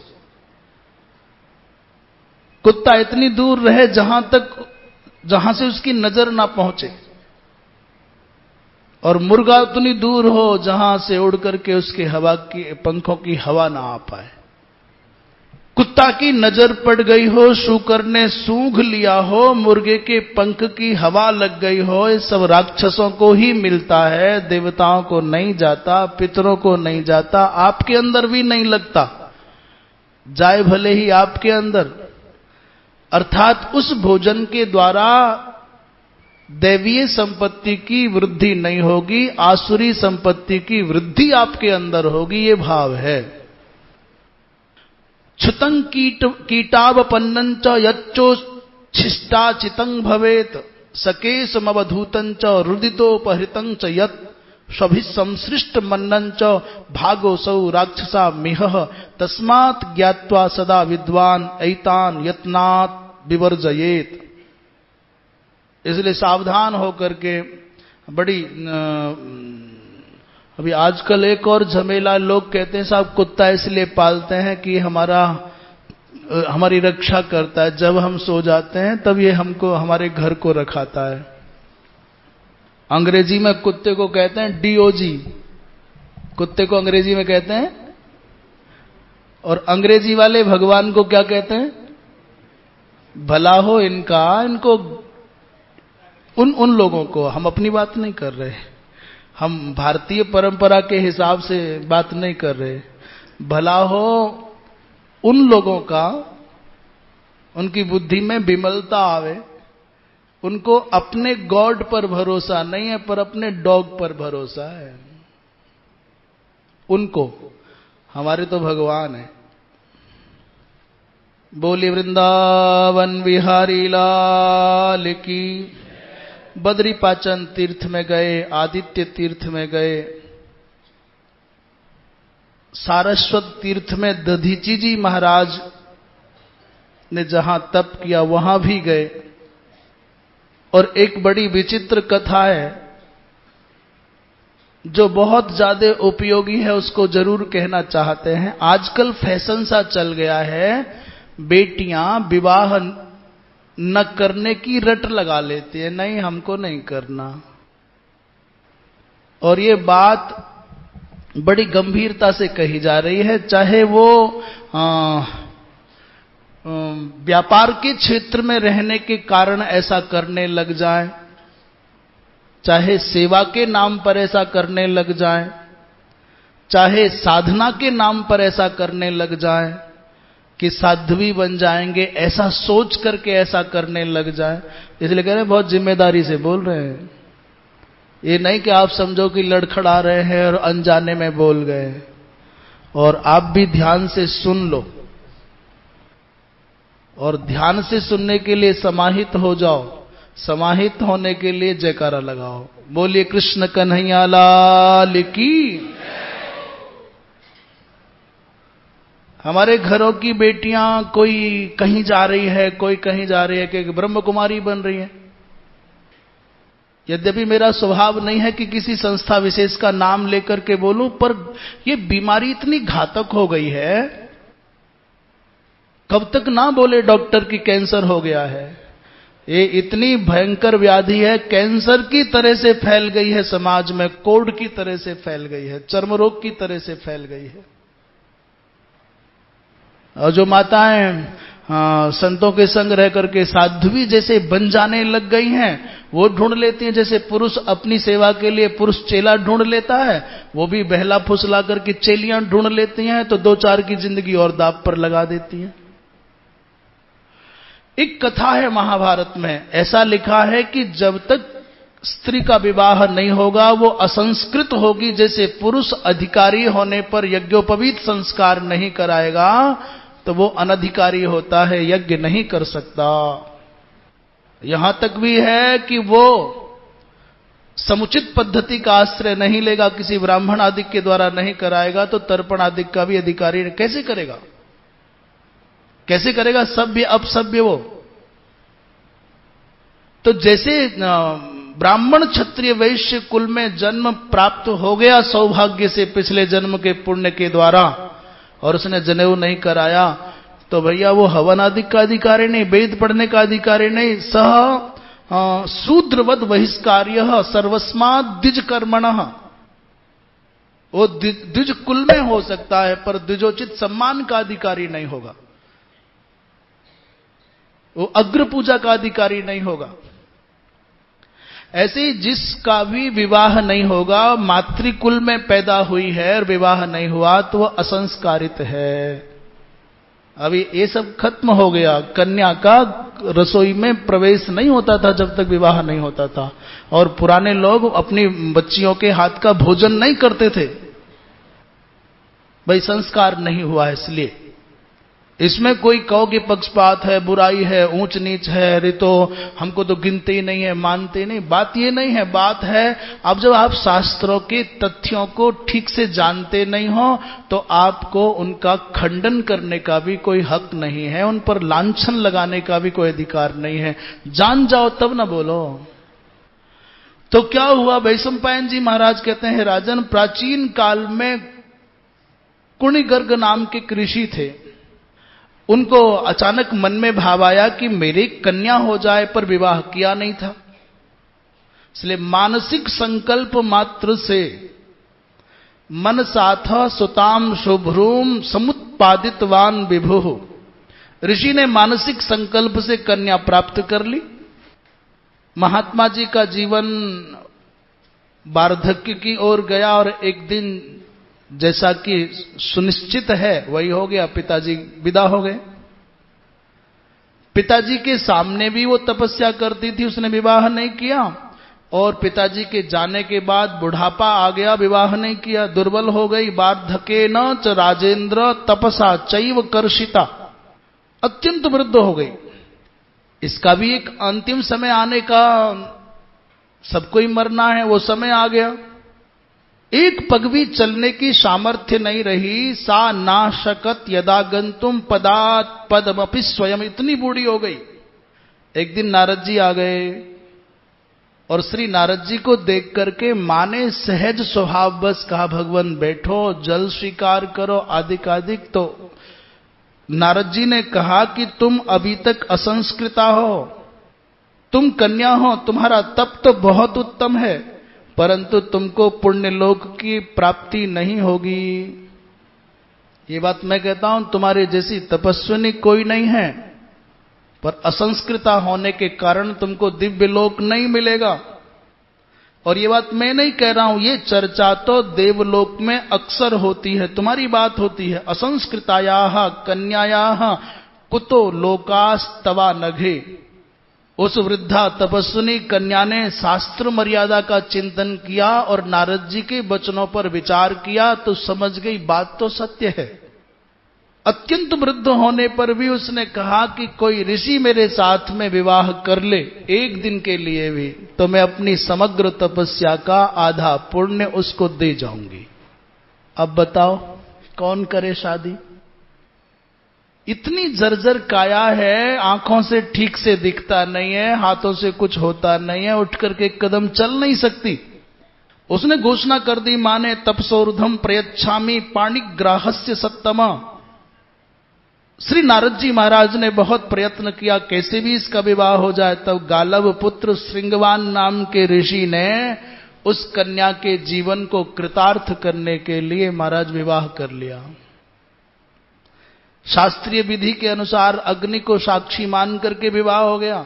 कुत्ता इतनी दूर रहे जहां से उसकी नजर ना पहुंचे, और मुर्गा उतनी दूर हो जहां से उड़ करके उसके हवा की, पंखों की हवा ना आ पाए। कुत्ता की नजर पड़ गई हो, शूकर ने सूंघ लिया हो, मुर्गे के पंख की हवा लग गई हो, ये सब राक्षसों को ही मिलता है, देवताओं को नहीं जाता, पितरों को नहीं जाता, आपके अंदर भी नहीं लगता, जाए भले ही आपके अंदर। अर्थात उस भोजन के द्वारा दैवीय संपत्ति की वृद्धि नहीं होगी, आसुरी संपत्ति की वृद्धि आपके अंदर होगी, ये भाव है। क्षुतं कीटावपन्नं च यच्चोच्छिष्टाचितं भवेत् सकेशमवधूतं च रुदितोपहृतं च यत् स्वभिसंसृष्ट मन्नं च भागोऽसौ राक्षसा मिहः तस्मात् ज्ञात्वा सदा विद्वान एतान् यत्नात् विवर्जयेत्। इसलिए सावधान होकर के बड़ी अभी आजकल एक और झमेला, लोग कहते हैं साहब कुत्ता इसलिए पालते हैं कि हमारी रक्षा करता है, जब हम सो जाते हैं तब ये हमको हमारे घर को रखाता है। अंग्रेजी में कुत्ते को कहते हैं डीओजी, कुत्ते को अंग्रेजी में कहते हैं, और अंग्रेजी वाले भगवान को क्या कहते हैं? भला हो इनको उन लोगों को, हम अपनी बात नहीं कर रहे, हम भारतीय परंपरा के हिसाब से बात नहीं कर रहे। भला हो उन लोगों का, उनकी बुद्धि में विमलता आवे, उनको अपने गॉड पर भरोसा नहीं है पर अपने डॉग पर भरोसा है। उनको, हमारे तो भगवान है। बोली वृंदावन बिहारी लाल की। बद्रीपाचन तीर्थ में गए, आदित्य तीर्थ में गए, सारस्वत तीर्थ में दधीची जी महाराज ने जहां तप किया वहां भी गए। और एक बड़ी विचित्र कथा है जो बहुत ज्यादा उपयोगी है, उसको जरूर कहना चाहते हैं। आजकल फैशन सा चल गया है, बेटियां विवाह न करने की रट लगा लेती है, नहीं हमको नहीं करना। और ये बात बड़ी गंभीरता से कही जा रही है, चाहे वो व्यापार के क्षेत्र में रहने के कारण ऐसा करने लग जाए, चाहे सेवा के नाम पर ऐसा करने लग जाए, चाहे साधना के नाम पर ऐसा करने लग जाए कि साध्वी बन जाएंगे, ऐसा सोच करके ऐसा करने लग जाए। इसलिए कह रहे हैं बहुत जिम्मेदारी से बोल रहे हैं। ये नहीं कि आप समझो कि लड़खड़ा रहे हैं और अनजाने में बोल गए। और आप भी ध्यान से सुन लो, और ध्यान से सुनने के लिए समाहित हो जाओ, समाहित होने के लिए जयकारा लगाओ। बोलिए कृष्ण कन्हैया लाल की। हमारे घरों की बेटियां कोई कहीं जा रही है, कोई कहीं जा रही है कि ब्रह्म कुमारी बन रही है। यद्यपि मेरा स्वभाव नहीं है कि किसी संस्था विशेष का नाम लेकर के बोलूं, पर यह बीमारी इतनी घातक हो गई है, कब तक ना बोले डॉक्टर की कैंसर हो गया है। ये इतनी भयंकर व्याधि है, कैंसर की तरह से फैल गई है समाज में, कोढ़ की तरह से फैल गई है, चर्म रोग की तरह से फैल गई है। और जो माताएं संतों के संग रह करके साध्वी जैसे बन जाने लग गई हैं, वो ढूंढ लेती हैं, जैसे पुरुष अपनी सेवा के लिए पुरुष चेला ढूंढ लेता है, वो भी बहला फुसला करके चेलियां ढूंढ लेती हैं, तो 2-4 की जिंदगी और दांव पर लगा देती हैं। एक कथा है महाभारत में, ऐसा लिखा है कि जब तक स्त्री का विवाह नहीं होगा वो असंस्कृत होगी। जैसे पुरुष अधिकारी होने पर यज्ञोपवीत संस्कार नहीं कराएगा तो वो अनधिकारी होता है, यज्ञ नहीं कर सकता। यहां तक भी है कि वो समुचित पद्धति का आश्रय नहीं लेगा, किसी ब्राह्मण आदि के द्वारा नहीं कराएगा तो तर्पण आदि का भी अधिकारी कैसे करेगा, कैसे करेगा? सभ्य अपसभ्य वो। तो जैसे ब्राह्मण क्षत्रिय वैश्य कुल में जन्म प्राप्त हो गया सौभाग्य से पिछले जन्म के पुण्य के द्वारा, और उसने जनेऊ नहीं कराया, तो भैया वो हवन आदि का अधिकारी नहीं, वेद पढ़ने का अधिकारी नहीं। सह शूद्रवद बहिष्कार्य सर्वस्मात् द्विज कर्मणः। वो द्विज कुल में हो सकता है पर द्विजोचित सम्मान का अधिकारी नहीं होगा, वो अग्र पूजा का अधिकारी नहीं होगा। ऐसे ही जिसका भी विवाह नहीं होगा, मातृकुल में पैदा हुई है और विवाह नहीं हुआ, तो वह असंस्कारित है। अभी ये सब खत्म हो गया। कन्या का रसोई में प्रवेश नहीं होता था जब तक विवाह नहीं होता था, और पुराने लोग अपनी बच्चियों के हाथ का भोजन नहीं करते थे, भाई संस्कार नहीं हुआ है इसलिए। इसमें कोई कहो कि पक्षपात है, बुराई है, ऊंच नीच है, अरे तो हमको तो गिनते ही नहीं है, मानते ही नहीं, बात ये नहीं है। बात है अब जब आप शास्त्रों के तथ्यों को ठीक से जानते नहीं हो तो आपको उनका खंडन करने का भी कोई हक नहीं है, उन पर लांछन लगाने का भी कोई अधिकार नहीं है। जान जाओ तब ना बोलो। तो क्या हुआ, वैशंपायन जी महाराज कहते हैं, राजन प्राचीन काल में कुणिगर्ग नाम के ऋषि थे, उनको अचानक मन में भाव आया कि मेरी कन्या हो जाए, पर विवाह किया नहीं था। इसलिए मानसिक संकल्प मात्र से मन साथ सुताम शुभ्रूम समुत्पादितवान विभु, ऋषि ने मानसिक संकल्प से कन्या प्राप्त कर ली। महात्मा जी का जीवन वार्धक्य की ओर गया और एक दिन जैसा कि सुनिश्चित है वही हो गया, पिताजी विदा हो गए। पिताजी के सामने भी वो तपस्या करती थी, उसने विवाह नहीं किया, और पिताजी के जाने के बाद बुढ़ापा आ गया, विवाह नहीं किया, दुर्बल हो गई। वार्धकेन च राजेंद्र तपसा चैव कर्षिता, अत्यंत वृद्ध हो गई। इसका भी एक अंतिम समय आने का, सबको ही मरना है, वो समय आ गया। एक पग भी चलने की सामर्थ्य नहीं रही। सा नाशकत यदा गंतुम पदात पदमपि स्वयं, इतनी बूढ़ी हो गई। एक दिन नारद जी आ गए और श्री नारद जी को देख करके मां ने सहज स्वभाव बस कहा, भगवान बैठो, जल स्वीकार करो, आदिकादिक। तो नारद जी ने कहा कि तुम अभी तक असंस्कृता हो, तुम कन्या हो, तुम्हारा तप तो बहुत उत्तम है, परंतु तुमको पुण्य लोक की प्राप्ति नहीं होगी। ये बात मैं कहता हूं, तुम्हारे जैसी तपस्विनी कोई नहीं है, पर असंस्कृता होने के कारण तुमको दिव्य लोक नहीं मिलेगा। और ये बात मैं नहीं कह रहा हूं, ये चर्चा तो देवलोक में अक्सर होती है, तुम्हारी बात होती है। असंस्कृतायाः कन्यायाः कुतो लोकास्तवा नघे, उस वृद्धा तपस्विनी कन्या ने शास्त्र मर्यादा का चिंतन किया और नारद जी के वचनों पर विचार किया तो समझ गई बात तो सत्य है। अत्यंत वृद्ध होने पर भी उसने कहा कि कोई ऋषि मेरे साथ में विवाह कर ले एक दिन के लिए भी, तो मैं अपनी समग्र तपस्या का आधा पुण्य उसको दे जाऊंगी। अब बताओ कौन करे शादी? इतनी जर्जर काया है, आंखों से ठीक से दिखता नहीं है, हाथों से कुछ होता नहीं है, उठ करके एक कदम चल नहीं सकती। उसने घोषणा कर दी, मां ने, तपसोर्धम प्रयच्छामि पाणिग्राहस्य सत्तमा। श्री नारद जी महाराज ने बहुत प्रयत्न किया कैसे भी इसका विवाह हो जाए। तब गालव पुत्र श्रृंगवान नाम के ऋषि ने उस कन्या के जीवन को कृतार्थ करने के लिए महाराज विवाह कर लिया। शास्त्रीय विधि के अनुसार अग्नि को साक्षी मान करके विवाह हो गया।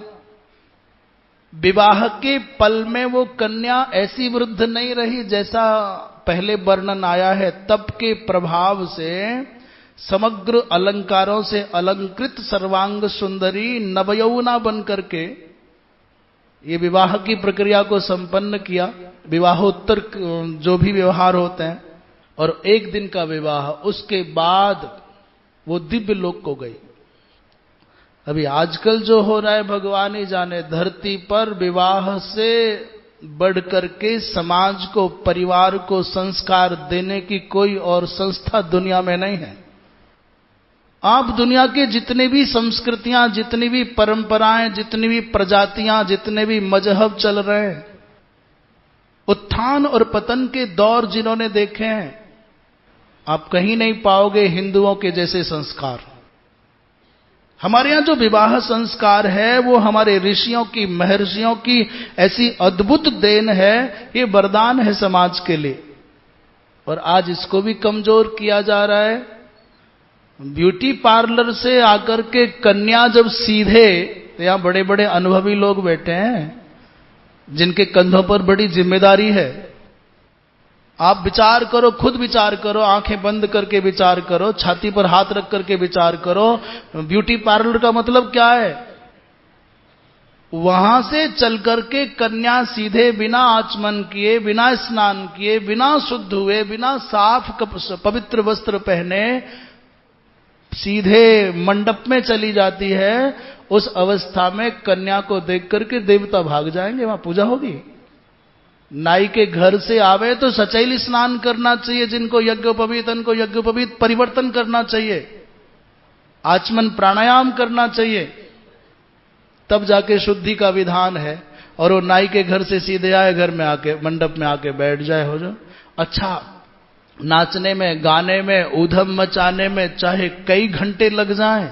विवाह के पल में वो कन्या ऐसी वृद्ध नहीं रही जैसा पहले वर्णन आया है। तप के प्रभाव से समग्र अलंकारों से अलंकृत सर्वांग सुंदरी नवयौवना बन करके ये विवाह की प्रक्रिया को संपन्न किया। विवाहोत्तर जो भी व्यवहार होते हैं, और एक दिन का विवाह, उसके बाद वो दिव्य लोक को गई। अभी आजकल जो हो रहा है भगवान ही जाने, धरती पर विवाह से बढ़ करके समाज को, परिवार को संस्कार देने की कोई और संस्था दुनिया में नहीं है। आप दुनिया के जितने भी संस्कृतियां, जितनी भी परंपराएं, जितनी भी प्रजातियां, जितने भी मजहब चल रहे हैं, उत्थान और पतन के दौर जिन्होंने देखे हैं, आप कहीं नहीं पाओगे हिंदुओं के जैसे संस्कार। हमारे यहां जो विवाह संस्कार है वो हमारे ऋषियों की, महर्षियों की ऐसी अद्भुत देन है, ये वरदान है समाज के लिए। और आज इसको भी कमजोर किया जा रहा है। ब्यूटी पार्लर से आकर के कन्या जब सीधे, तो यहां बड़े बड़े अनुभवी लोग बैठे हैं जिनके कंधों पर बड़ी जिम्मेदारी है। आप विचार करो, खुद विचार करो, आंखें बंद करके विचार करो, छाती पर हाथ रख करके विचार करो। ब्यूटी पार्लर का मतलब क्या है? वहां से चल करके कन्या सीधे बिना आचमन किए, बिना स्नान किए, बिना शुद्ध हुए, बिना साफ पवित्र वस्त्र पहने सीधे मंडप में चली जाती है। उस अवस्था में कन्या को देख करके देवता भाग जाएंगे, वहां पूजा होगी। नाई के घर से आवे तो सचैल स्नान करना चाहिए, जिनको यज्ञोपवीत, उनको यज्ञोपवीत परिवर्तन करना चाहिए, आचमन प्राणायाम करना चाहिए, तब जाके शुद्धि का विधान है। और वो नाई के घर से सीधे आए, घर में आके मंडप में आके बैठ जाए, हो जाए। अच्छा, नाचने में, गाने में, ऊधम मचाने में चाहे कई घंटे लग जाएं,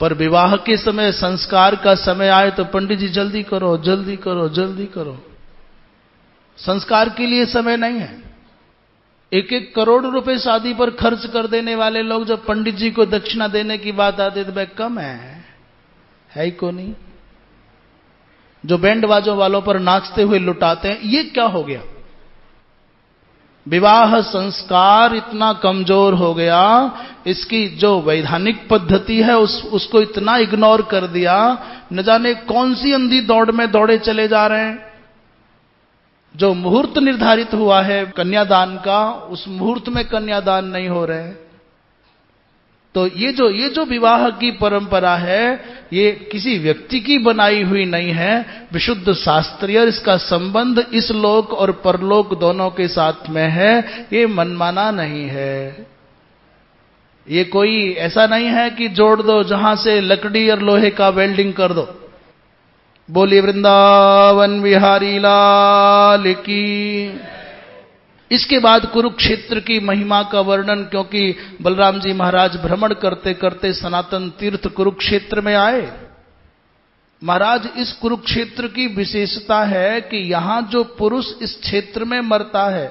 पर विवाह के समय, संस्कार का समय आए तो पंडित जी जल्दी करो, जल्दी करो, जल्दी करो। संस्कार के लिए समय नहीं है। 1-1 करोड़ रुपए शादी पर खर्च कर देने वाले लोग जब पंडित जी को दक्षिणा देने की बात आती है तो भाई कम है ही को नहीं। जो बैंड बाजों वालों पर नाचते हुए लुटाते हैं, ये क्या हो गया? विवाह संस्कार इतना कमजोर हो गया, इसकी जो वैधानिक पद्धति है उसको इतना इग्नोर कर दिया। न जाने कौन सी अंधी दौड़ में दौड़े चले जा रहे हैं। जो मुहूर्त निर्धारित हुआ है कन्यादान का, उस मुहूर्त में कन्यादान नहीं हो रहे। तो ये जो विवाह की परंपरा है, ये किसी व्यक्ति की बनाई हुई नहीं है, विशुद्ध शास्त्रीय। इसका संबंध इस लोक और परलोक दोनों के साथ में है, ये मनमाना नहीं है। ये कोई ऐसा नहीं है कि जोड़ दो जहां से लकड़ी और लोहे का वेल्डिंग कर दो। बोलिए वृंदावन बिहारी लाल की। इसके बाद कुरुक्षेत्र की महिमा का वर्णन, क्योंकि बलराम जी महाराज भ्रमण करते करते सनातन तीर्थ कुरुक्षेत्र में आए। महाराज, इस कुरुक्षेत्र की विशेषता है कि यहां जो पुरुष इस क्षेत्र में मरता है,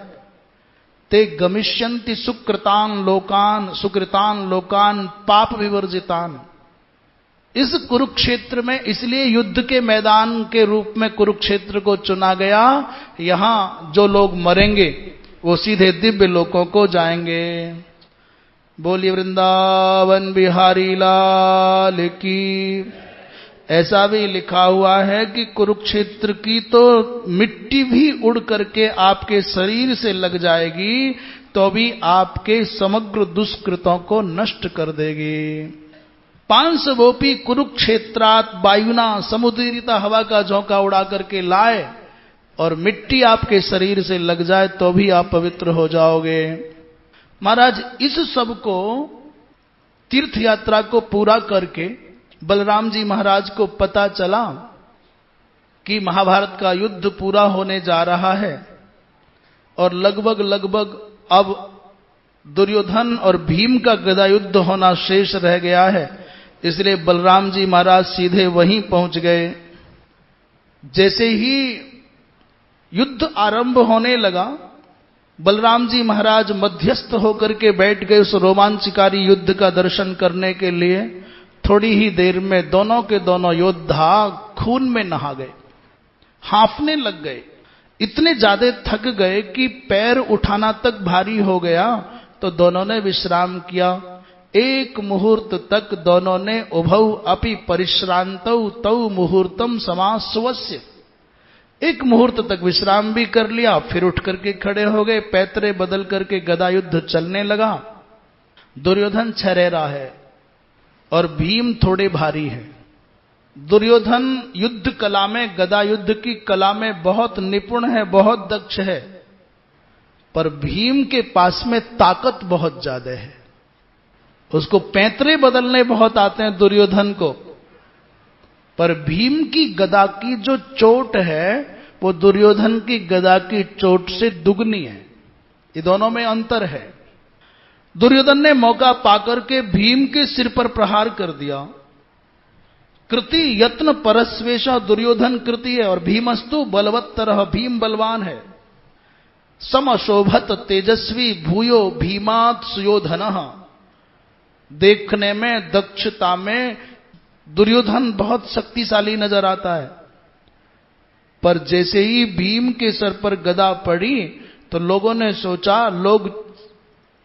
ते गमिष्यन्ति सुकृतान लोकान पाप विवर्जितान। इस कुरुक्षेत्र में इसलिए युद्ध के मैदान के रूप में कुरुक्षेत्र को चुना गया। यहां जो लोग मरेंगे वो सीधे दिव्य लोकों को जाएंगे। बोलिए वृंदावन बिहारी लाल की। ऐसा भी लिखा हुआ है कि कुरुक्षेत्र की तो मिट्टी भी उड़ करके आपके शरीर से लग जाएगी तो भी आपके समग्र दुष्कृतों को नष्ट कर देगी। पांसवोपी कुरुक्षेत्रात वायुना, समुद्रीता हवा का झोंका उड़ा करके लाए और मिट्टी आपके शरीर से लग जाए तो भी आप पवित्र हो जाओगे। महाराज, इस सब को तीर्थ यात्रा को पूरा करके बलराम जी महाराज को पता चला कि महाभारत का युद्ध पूरा होने जा रहा है और लगभग अब दुर्योधन और भीम का गदा युद्ध होना शेष रह गया है। इसलिए बलराम जी महाराज सीधे वहीं पहुंच गए। जैसे ही युद्ध आरंभ होने लगा, बलराम जी महाराज मध्यस्थ होकर के बैठ गए उस रोमांचकारी युद्ध का दर्शन करने के लिए। थोड़ी ही देर में दोनों के दोनों योद्धा खून में नहा गए, हांफने लग गए, इतने ज्यादा थक गए कि पैर उठाना तक भारी हो गया। तो दोनों ने विश्राम किया। एक मुहूर्त तक दोनों ने उभौ अपि परिश्रांतौ तौ मुहूर्तम समास्वस्य, एक मुहूर्त तक विश्राम भी कर लिया, फिर उठ करके खड़े हो गए। पैतरे बदल करके गदा युद्ध चलने लगा। दुर्योधन छरेरा है और भीम थोड़े भारी है। दुर्योधन युद्ध कला में, गदा युद्ध की कला में बहुत निपुण है, बहुत दक्ष है, पर भीम के पास में ताकत बहुत ज्यादा है। उसको पैतरे बदलने बहुत आते हैं दुर्योधन को, पर भीम की गदा की जो चोट है वो दुर्योधन की गदा की चोट से दुगनी है। ये दोनों में अंतर है। दुर्योधन ने मौका पाकर के भीम के सिर पर प्रहार कर दिया। कृति यत्न परस्वेशा, दुर्योधन कृति है और भीमस्तु बलवत्तरः, भीम बलवान है। समशोभत तेजस्वी भूयो भीमात् सुयोधनः, देखने में, दक्षता में दुर्योधन बहुत शक्तिशाली नजर आता है, पर जैसे ही भीम के सर पर गदा पड़ी तो लोगों ने सोचा, लोग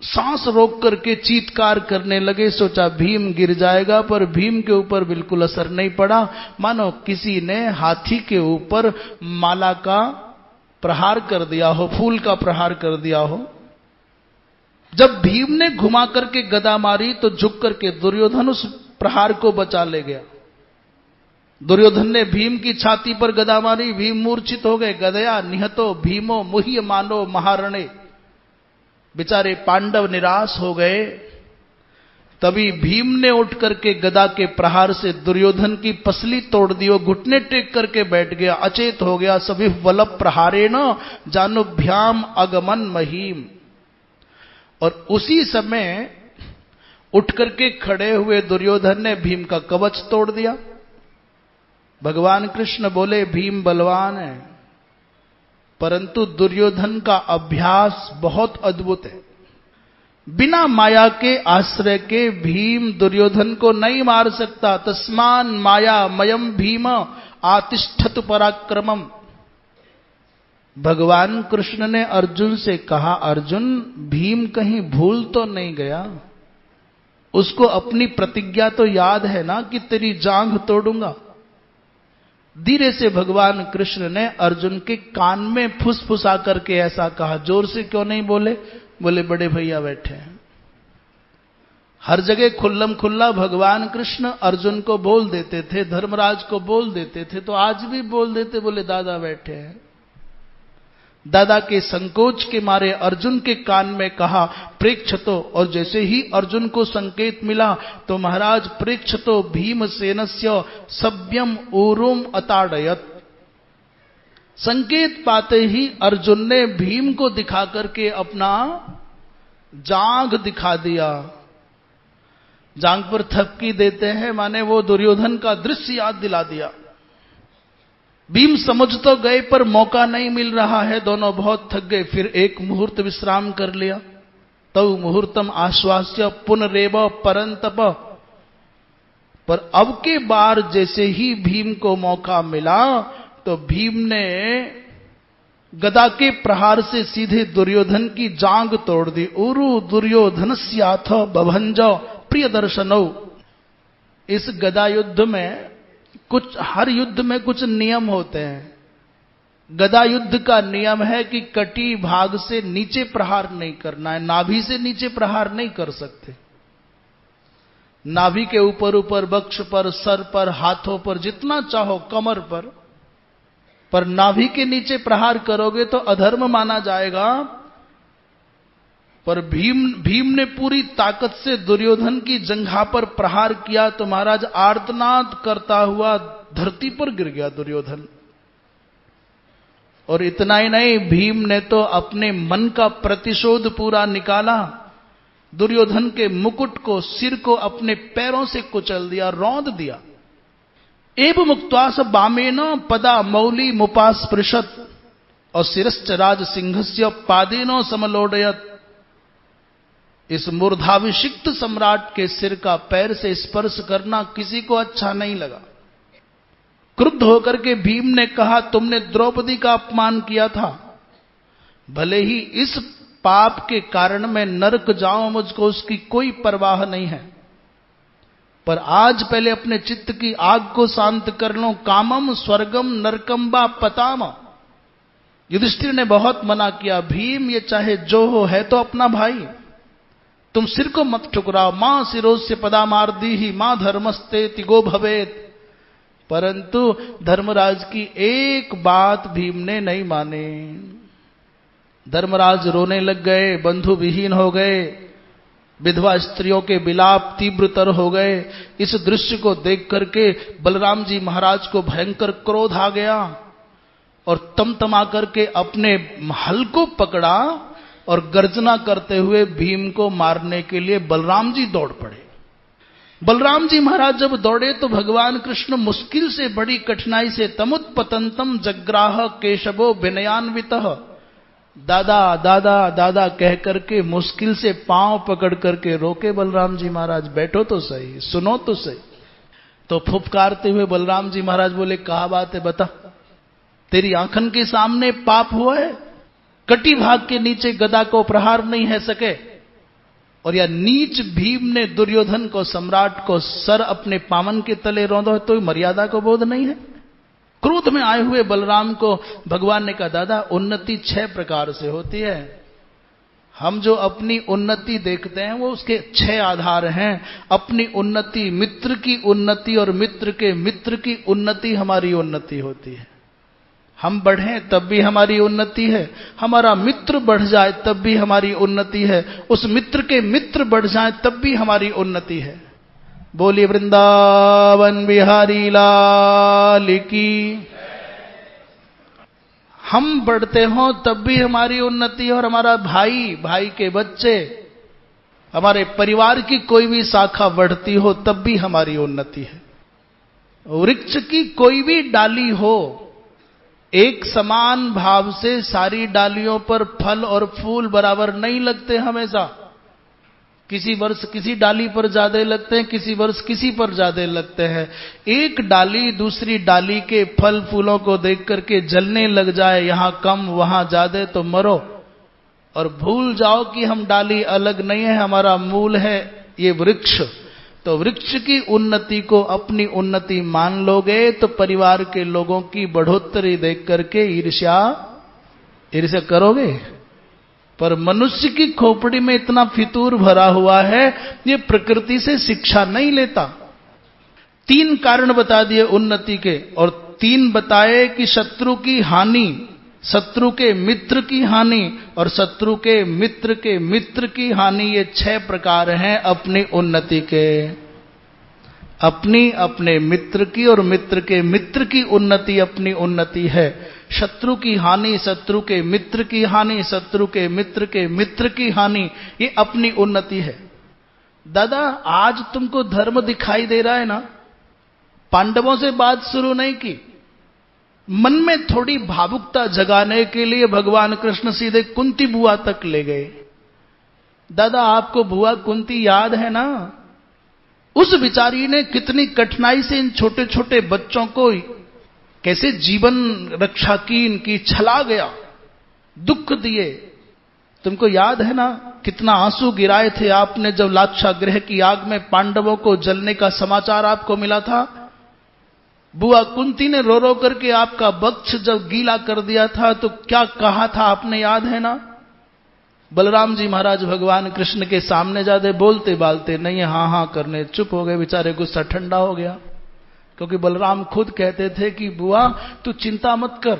सांस रोक करके चीत्कार करने लगे। सोचा भीम गिर जाएगा, पर भीम के ऊपर बिल्कुल असर नहीं पड़ा, मानो किसी ने हाथी के ऊपर माला का प्रहार कर दिया हो, फूल का प्रहार कर दिया हो। जब भीम ने घुमा करके गदा मारी तो झुक करके दुर्योधन उस प्रहार को बचा ले गया। दुर्योधन ने भीम की छाती पर गदा मारी, भीम मूर्छित हो गए। गदया निहतो भीमो मुह्य मानो महारणे। बेचारे पांडव निराश हो गए। तभी भीम ने उठ करके गदा के प्रहार से दुर्योधन की पसली तोड़ दी। वो घुटने टेक करके बैठ गया, अचेत हो गया। सभी वलभ प्रहारेण जानुभ्याम अगमन महीम। और उसी समय उठ करके खड़े हुए दुर्योधन ने भीम का कवच तोड़ दिया। भगवान कृष्ण बोले भीम बलवान है, परंतु दुर्योधन का अभ्यास बहुत अद्भुत है। बिना माया के आश्रय के भीम दुर्योधन को नहीं मार सकता। तस्मान माया मयम भीम आतिष्ठतु पराक्रमम। भगवान कृष्ण ने अर्जुन से कहा, अर्जुन भीम कहीं भूल तो नहीं गया? उसको अपनी प्रतिज्ञा तो याद है ना कि तेरी जांघ तोड़ूंगा। धीरे से भगवान कृष्ण ने अर्जुन के कान में फुसफुसा करके ऐसा कहा। जोर से क्यों नहीं बोले? बोले बड़े भैया बैठे हैं। हर जगह खुल्लम खुल्ला भगवान कृष्ण अर्जुन को बोल देते थे, धर्मराज को बोल देते थे, तो आज भी बोल देते। बोले दादा बैठे हैं। दादा के संकोच के मारे अर्जुन के कान में कहा प्रेक्षतो। और जैसे ही अर्जुन को संकेत मिला तो महाराज प्रेक्षतो भीमसेनस्य सभ्यम ऊरुम अताड़यत। संकेत पाते ही अर्जुन ने भीम को दिखा करके अपना जांघ दिखा दिया। जांघ पर थपकी देते हैं, माने वो दुर्योधन का दृश्य याद दिला दिया। भीम समझ तो गए पर मौका नहीं मिल रहा है। दोनों बहुत थक गए। फिर एक मुहूर्त विश्राम कर लिया। तव मुहूर्तम आश्वास्य पुनरेव परंतप। पर अब के बार जैसे ही भीम को मौका मिला तो भीम ने गदा के प्रहार से सीधे दुर्योधन की जांघ तोड़ दी। उरु दुर्योधनस्याथ बभंज प्रिय दर्शनौ। इस गदा युद्ध में हर युद्ध में कुछ नियम होते हैं। गदा युद्ध का नियम है कि कटी भाग से नीचे प्रहार नहीं करना है। नाभि से नीचे प्रहार नहीं कर सकते। नाभि के ऊपर ऊपर, वक्ष पर, सर पर, हाथों पर, जितना चाहो, कमर पर नाभि के नीचे प्रहार करोगे तो अधर्म माना जाएगा। पर भीम ने पूरी ताकत से दुर्योधन की जंघा पर प्रहार किया तो महाराज आर्तनाद करता हुआ धरती पर गिर गया दुर्योधन। और इतना ही नहीं, भीम ने तो अपने मन का प्रतिशोध पूरा निकाला। दुर्योधन के मुकुट को, सिर को अपने पैरों से कुचल दिया, रौंद दिया। एव मुक्त्वा स बामेन पदा मौली मुपास्पृशत और शिरश्च राज सिंहस्य पादेनो समलोडयत। इस मूर्धाभिषिक्त सम्राट के सिर का पैर से स्पर्श करना किसी को अच्छा नहीं लगा। क्रुद्ध होकर के भीम ने कहा, तुमने द्रौपदी का अपमान किया था। भले ही इस पाप के कारण मैं नरक जाऊं, मुझको उसकी कोई परवाह नहीं है, पर आज पहले अपने चित्त की आग को शांत कर लो। कामम स्वर्गम नरकम बा पताम। युधिष्ठिर ने बहुत मना किया, भीम ये चाहे जो हो है तो अपना भाई, तुम सिर को मत ठुकराओ। मां सिरोस्य पदा मार दी ही मां धर्मस्ते तिगो भवेत। परंतु धर्मराज की एक बात भीम ने नहीं माने। धर्मराज रोने लग गए, बंधु विहीन हो गए, विधवा स्त्रियों के विलाप तीव्रतर हो गए। इस दृश्य को देख करके बलराम जी महाराज को भयंकर क्रोध आ गया और तमतमा करके अपने हल को पकड़ा और गर्जना करते हुए भीम को मारने के लिए बलराम जी दौड़ पड़े। बलराम जी महाराज जब दौड़े तो भगवान कृष्ण मुश्किल से, बड़ी कठिनाई से तमुत्पतंतम जग्राह केशवो विनयान्वितः। दादा दादा दादा कह करके मुश्किल से पांव पकड़ करके रोके बलराम जी महाराज, बैठो तो सही, सुनो तो सही। तो फुफकारते हुए बलराम जी महाराज बोले, कहा बात है बता, तेरी आंखन के सामने पाप हुआ है? कटी भाग के नीचे गदा को प्रहार नहीं है सके, और या नीच भीम ने दुर्योधन को, सम्राट को, सर अपने पावन के तले रौंदा, तो मर्यादा को बोध नहीं है। क्रोध में आए हुए बलराम को भगवान ने कहा, दादा उन्नति 6 प्रकार से होती है। हम जो अपनी उन्नति देखते हैं वो उसके 6 आधार हैं। अपनी उन्नति, मित्र की उन्नति और मित्र के मित्र की उन्नति हमारी उन्नति होती है। हम बढ़ें तब भी हमारी उन्नति है, हमारा मित्र बढ़ जाए तब भी हमारी उन्नति है, उस मित्र के मित्र बढ़ जाए तब भी हमारी उन्नति है। बोलिए वृंदावन बिहारी लाल की। हम बढ़ते हो तब भी हमारी उन्नति है, और हमारा भाई, भाई के बच्चे, हमारे परिवार की कोई भी शाखा बढ़ती हो तब भी हमारी उन्नति है। वृक्ष की कोई भी डाली हो, एक समान भाव से सारी डालियों पर फल और फूल बराबर नहीं लगते हमेशा। किसी वर्ष किसी डाली पर ज्यादा लगते हैं, किसी वर्ष किसी पर ज्यादा लगते हैं। एक डाली दूसरी डाली के फल फूलों को देख करके जलने लग जाए, यहां कम वहां ज्यादा, तो मरो और भूल जाओ कि हम डाली अलग नहीं है, हमारा मूल है ये वृक्ष। तो वृक्ष की उन्नति को अपनी उन्नति मान लोगे तो परिवार के लोगों की बढ़ोतरी देख करके ईर्ष्या करोगे। पर मनुष्य की खोपड़ी में इतना फितूर भरा हुआ है, ये प्रकृति से शिक्षा नहीं लेता। 3 कारण बता दिए उन्नति के, और 3 बताए कि शत्रु की हानि, शत्रु के मित्र की हानि, और शत्रु के मित्र की हानि। ये 6 प्रकार हैं अपनी उन्नति के। अपनी, अपने मित्र की और मित्र के मित्र की उन्नति अपनी उन्नति है। शत्रु की हानि, शत्रु के मित्र की हानि, शत्रु के मित्र की हानि, ये अपनी उन्नति है। दादा आज तुमको धर्म दिखाई दे रहा है ना, पांडवों से बात शुरू नहीं की, मन में थोड़ी भावुकता जगाने के लिए भगवान कृष्ण सीधे कुंती बुआ तक ले गए। दादा आपको बुआ कुंती याद है ना, उस बिचारी ने कितनी कठिनाई से इन छोटे छोटे बच्चों को कैसे जीवन रक्षा की, इनकी छला गया, दुख दिए। तुमको याद है ना कितना आंसू गिराए थे आपने जब लाक्षागृह की आग में पांडवों को जलने का समाचार आपको मिला था। बुआ कुंती ने रो रो करके आपका वक्ष जब गीला कर दिया था तो क्या कहा था आपने, याद है ना। बलराम जी महाराज भगवान कृष्ण के सामने ज्यादा बोलते बालते नहीं, हाँ हाँ करने चुप हो गए, बेचारे गुस्सा ठंडा हो गया। क्योंकि बलराम खुद कहते थे कि बुआ तू चिंता मत कर,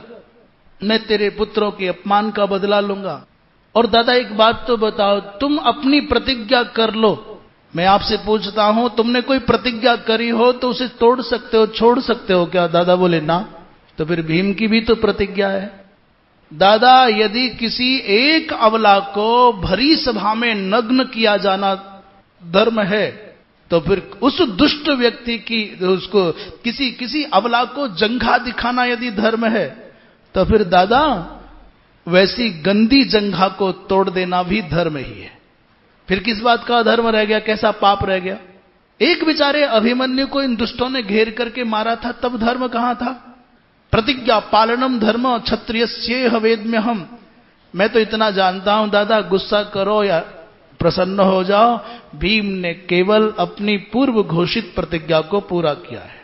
मैं तेरे पुत्रों के अपमान का बदला लूंगा। और दादा एक बात तो बताओ, तुम अपनी प्रतिज्ञा कर लो, मैं आपसे पूछता हूं, तुमने कोई प्रतिज्ञा करी हो तो उसे तोड़ सकते हो, छोड़ सकते हो क्या? दादा बोले ना। तो फिर भीम की भी तो प्रतिज्ञा है। दादा यदि किसी एक अबला को भरी सभा में नग्न किया जाना धर्म है, तो फिर उस दुष्ट व्यक्ति की, उसको किसी अबला को जंघा दिखाना यदि धर्म है, तो फिर दादा वैसी गंदी जंघा को तोड़ देना भी धर्म ही है। फिर किस बात का धर्म रह गया, कैसा पाप रह गया? एक बेचारे अभिमन्यु को इन दुष्टों ने घेर करके मारा था, तब धर्म कहां था? प्रतिज्ञा पालनम धर्म क्षत्रियस्येह वेद्म्यहम्। मैं तो इतना जानता हूं दादा, गुस्सा करो या प्रसन्न हो जाओ, भीम ने केवल अपनी पूर्व घोषित प्रतिज्ञा को पूरा किया है।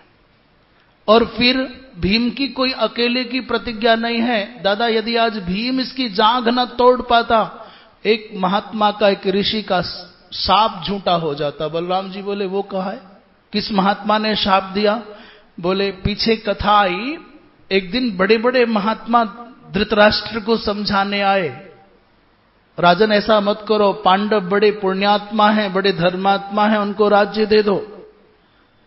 और फिर भीम की कोई अकेले की प्रतिज्ञा नहीं है दादा। यदि आज भीम इसकी जांघ न तोड़ पाता, एक महात्मा का, एक ऋषि का शाप झूठा हो जाता। बलराम जी बोले वो कहा है, किस महात्मा ने शाप दिया? बोले पीछे कथा आई, एक दिन बड़े बड़े महात्मा धृतराष्ट्र को समझाने आए, राजन ऐसा मत करो, पांडव बड़े पुण्यात्मा हैं, बड़े धर्मात्मा हैं, उनको राज्य दे दो।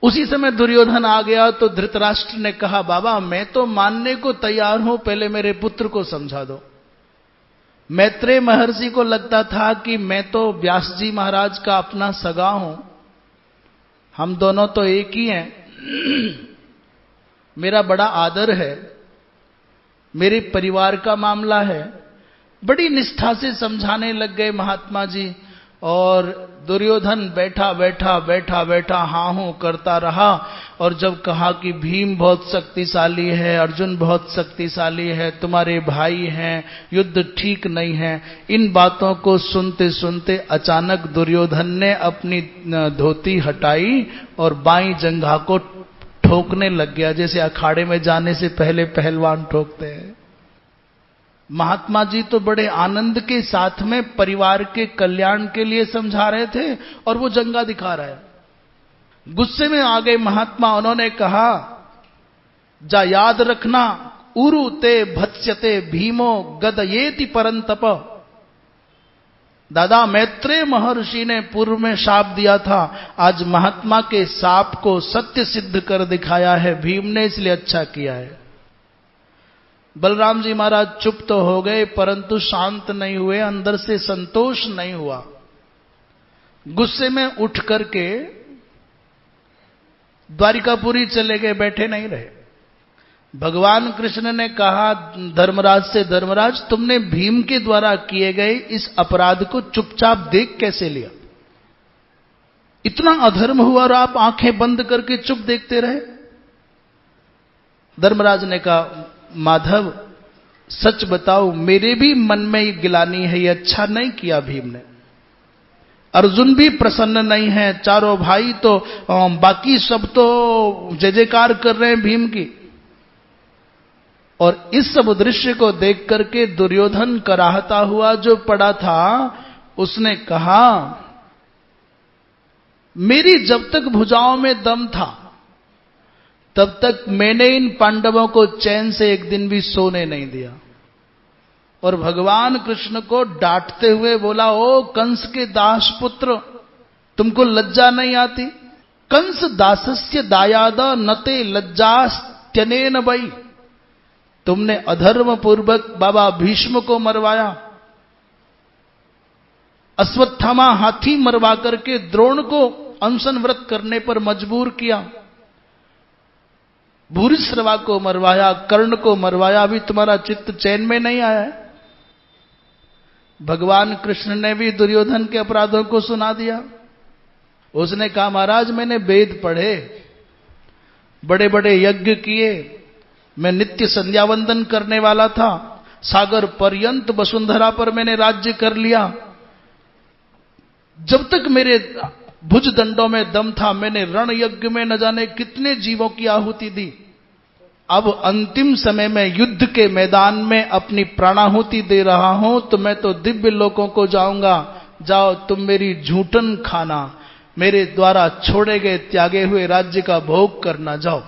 उसी समय दुर्योधन आ गया तो धृतराष्ट्र ने कहा बाबा मैं तो मानने को तैयार हूं, पहले मेरे पुत्र को समझा दो। मैत्रेय महर्षि को लगता था कि मैं तो व्यास जी महाराज का अपना सगा हूं, हम दोनों तो एक ही हैं, मेरा बड़ा आदर है, मेरे परिवार का मामला है। बड़ी निष्ठा से समझाने लग गए महात्मा जी। और दुर्योधन बैठा बैठा हाँ हूं करता रहा। और जब कहा कि भीम बहुत शक्तिशाली है, अर्जुन बहुत शक्तिशाली है, तुम्हारे भाई हैं, युद्ध ठीक नहीं है, इन बातों को सुनते सुनते अचानक दुर्योधन ने अपनी धोती हटाई और बाईं जंघा को ठोकने लग गया, जैसे अखाड़े में जाने से पहले पहलवान ठोकते हैं। महात्मा जी तो बड़े आनंद के साथ में परिवार के कल्याण के लिए समझा रहे थे और वो जंगा दिखा रहा है। गुस्से में आ गए महात्मा, उन्होंने कहा जा याद रखना, उरु ते भत्स्यते भीमो गदयेति परंतप। दादा मैत्रेय महर्षि ने पूर्व में शाप दिया था, आज महात्मा के शाप को सत्य सिद्ध कर दिखाया है भीम ने, इसलिए अच्छा किया है। बलराम जी महाराज चुप तो हो गए परंतु शांत नहीं हुए, अंदर से संतोष नहीं हुआ। गुस्से में उठ करके द्वारिकापुरी चले गए, बैठे नहीं रहे। भगवान कृष्ण ने कहा धर्मराज से, धर्मराज तुमने भीम के द्वारा किए गए इस अपराध को चुपचाप देख कैसे लिया? इतना अधर्म हुआ और आप आंखें बंद करके चुप देखते रहे? धर्मराज ने कहा माधव सच बताओ, मेरे भी मन में ये गिलानी है, ये अच्छा नहीं किया भीम ने। अर्जुन भी प्रसन्न नहीं है, चारों भाई तो बाकी सब तो जय जयकार कर रहे हैं भीम की। और इस सब दृश्य को देख करके दुर्योधन कराहता हुआ जो पड़ा था, उसने कहा मेरी जब तक भुजाओं में दम था तब तक मैंने इन पांडवों को चैन से एक दिन भी सोने नहीं दिया। और भगवान कृष्ण को डांटते हुए बोला, ओ कंस के दास पुत्र, तुमको लज्जा नहीं आती? कंस दासस्य दायाद नते लज्जास्त्यनेन वै। तुमने अधर्म पूर्वक बाबा भीष्म को मरवाया, अश्वत्थामा हाथी मरवा करके द्रोण को अनशन व्रत करने पर मजबूर किया, भूरिश्रवा को मरवाया, कर्ण को मरवाया, अभी तुम्हारा चित्त चैन में नहीं आया है? भगवान कृष्ण ने भी दुर्योधन के अपराधों को सुना दिया। उसने कहा महाराज मैंने वेद पढ़े, बड़े बड़े यज्ञ किए, मैं नित्य संध्या वंदन करने वाला था, सागर पर्यंत वसुंधरा पर मैंने राज्य कर लिया। जब तक मेरे भुज दंडों में दम था मैंने रण यज्ञ में न जाने कितने जीवों की आहुति दी। अब अंतिम समय में युद्ध के मैदान में अपनी प्राणाहुति दे रहा हूं, तो मैं तो दिव्य लोकों को जाऊंगा। जाओ तुम मेरी झूठन खाना, मेरे द्वारा छोड़े गए त्यागे हुए राज्य का भोग करना जाओ।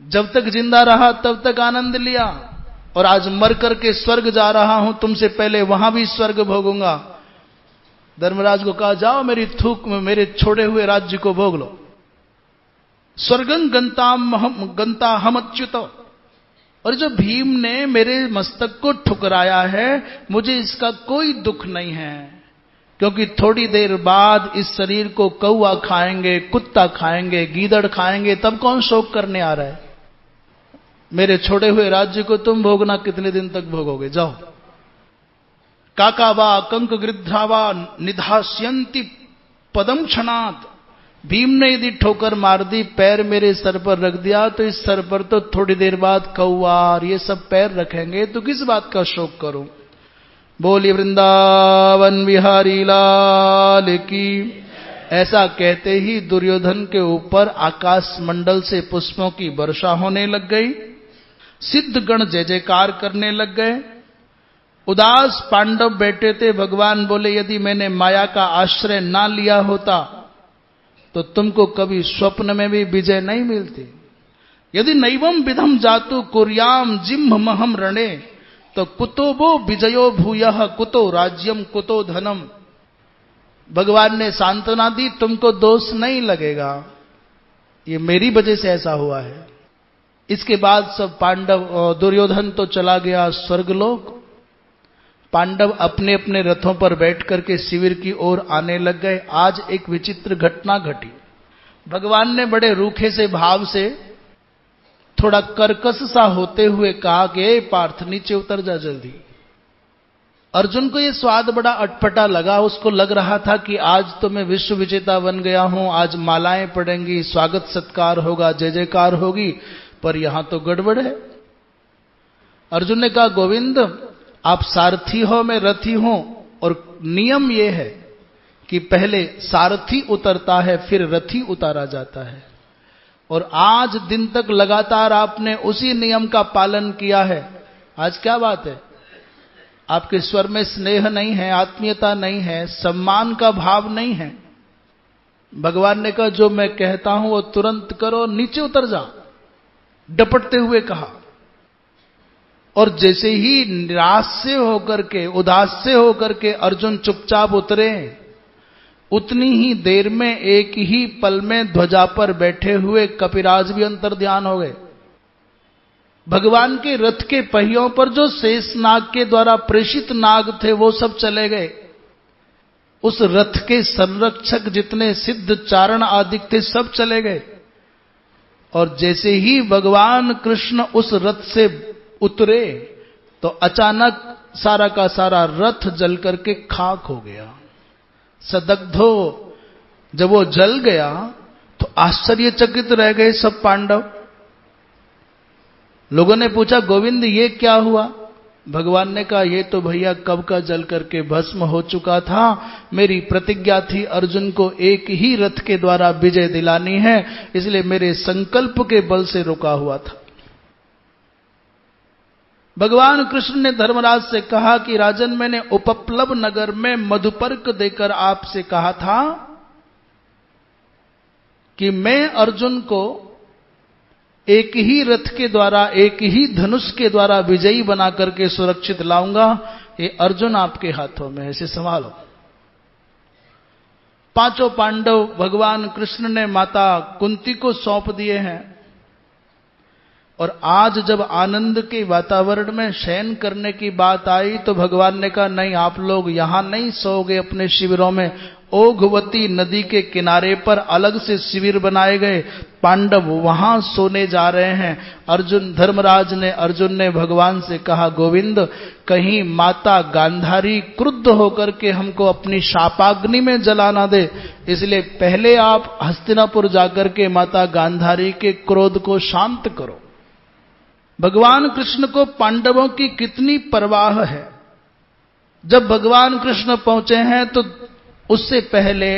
जब तक जिंदा रहा तब तक आनंद लिया, और आज मर करके स्वर्ग जा रहा हूं, तुमसे पहले वहां भी स्वर्ग भोगूंगा। धर्मराज को कहा जाओ मेरी थूक में मेरे छोड़े हुए राज्य को भोग लो। स्वर्गं गंता हम अच्युत। और जो भीम ने मेरे मस्तक को ठुकराया है, मुझे इसका कोई दुख नहीं है, क्योंकि थोड़ी देर बाद इस शरीर को कौवा खाएंगे, कुत्ता खाएंगे, गीदड़ खाएंगे, तब कौन शोक करने आ रहा है? मेरे छोड़े हुए राज्य को तुम भोगना, कितने दिन तक भोगोगे? जाओ। काकावा कंक गृध्रावा निधास्यंति पदम क्षणात। भीम ने यदि ठोकर मार दी, पैर मेरे सर पर रख दिया, तो इस सर पर तो थोड़ी देर बाद कौवा और ये सब पैर रखेंगे, तो किस बात का शोक करूं? बोली वृंदावन बिहारी लाल की। ऐसा कहते ही दुर्योधन के ऊपर आकाश मंडल से पुष्पों की वर्षा होने लग गई। सिद्ध गण जय जयकार करने लग गए। उदास पांडव बैठे थे। भगवान बोले यदि मैंने माया का आश्रय ना लिया होता तो तुमको कभी स्वप्न में भी विजय नहीं मिलती। यदि नैवम विधम जातु कुर्याम जिम्ह महम रणे, तो कुतो वो विजयो भूयः कुतो राज्यम कुतो धनम। भगवान ने सांत्वना दी, तुमको दोष नहीं लगेगा, ये मेरी वजह से ऐसा हुआ है। इसके बाद सब पांडव, दुर्योधन तो चला गया स्वर्गलोक। पांडव अपने अपने रथों पर बैठ करके शिविर की ओर आने लग गए। आज एक विचित्र घटना घटी। भगवान ने बड़े रूखे से भाव से, थोड़ा कर्कश सा होते हुए कहा कि पार्थ नीचे उतर जा जल्दी। अर्जुन को ये स्वाद बड़ा अटपटा लगा। उसको लग रहा था कि आज तो मैं विश्व विजेता बन गया हूं, आज मालाएं पड़ेंगी, स्वागत सत्कार होगा, जय जयकार होगी, पर यहां तो गड़बड़ है। अर्जुन ने कहा, गोविंद आप सारथी हो, मैं रथी हूं, और नियम यह है कि पहले सारथी उतरता है फिर रथी उतारा जाता है, और आज दिन तक लगातार आपने उसी नियम का पालन किया है। आज क्या बात है? आपके स्वर में स्नेह नहीं है, आत्मीयता नहीं है, सम्मान का भाव नहीं है। भगवान ने कहा, जो मैं कहता हूं वो तुरंत करो, नीचे उतर जा, डपटते हुए कहा। और जैसे ही निराश से होकर के, उदास से होकर के अर्जुन चुपचाप उतरे, उतनी ही देर में एक ही पल में ध्वजा पर बैठे हुए कपिराज भी अंतर्ध्यान हो गए। भगवान के रथ के पहियों पर जो शेष नाग के द्वारा प्रेषित नाग थे वो सब चले गए। उस रथ के संरक्षक जितने सिद्ध चारण आदि थे सब चले गए। और जैसे ही भगवान कृष्ण उस रथ से उतरे तो अचानक सारा का सारा रथ जल करके खाक हो गया, सदग्धो। जब वो जल गया तो आश्चर्यचकित रह गए सब पांडव। लोगों ने पूछा, गोविंद ये क्या हुआ? भगवान ने कहा, ये तो भैया कब का जल करके भस्म हो चुका था। मेरी प्रतिज्ञा थी अर्जुन को एक ही रथ के द्वारा विजय दिलानी है, इसलिए मेरे संकल्प के बल से रुका हुआ था। भगवान कृष्ण ने धर्मराज से कहा कि राजन, मैंने उपप्लव नगर में मधुपर्क देकर आपसे कहा था कि मैं अर्जुन को एक ही रथ के द्वारा, एक ही धनुष के द्वारा विजयी बना करके सुरक्षित लाऊंगा। ये अर्जुन आपके हाथों में है, इसे संभालो। पांचों पांडव भगवान कृष्ण ने माता कुंती को सौंप दिए हैं। और आज जब आनंद के वातावरण में शयन करने की बात आई तो भगवान ने कहा, नहीं, आप लोग यहां नहीं सोओगे अपने शिविरों में। ओघवती नदी के किनारे पर अलग से शिविर बनाए गए, पांडव वहां सोने जा रहे हैं। अर्जुन ने भगवान से कहा, गोविंद, कहीं माता गांधारी क्रुद्ध होकर के हमको अपनी शापाग्नि में जलाना दे, इसलिए पहले आप हस्तिनापुर जाकर के माता गांधारी के क्रोध को शांत करो। भगवान कृष्ण को पांडवों की कितनी परवाह है। जब भगवान कृष्ण पहुंचे हैं तो उससे पहले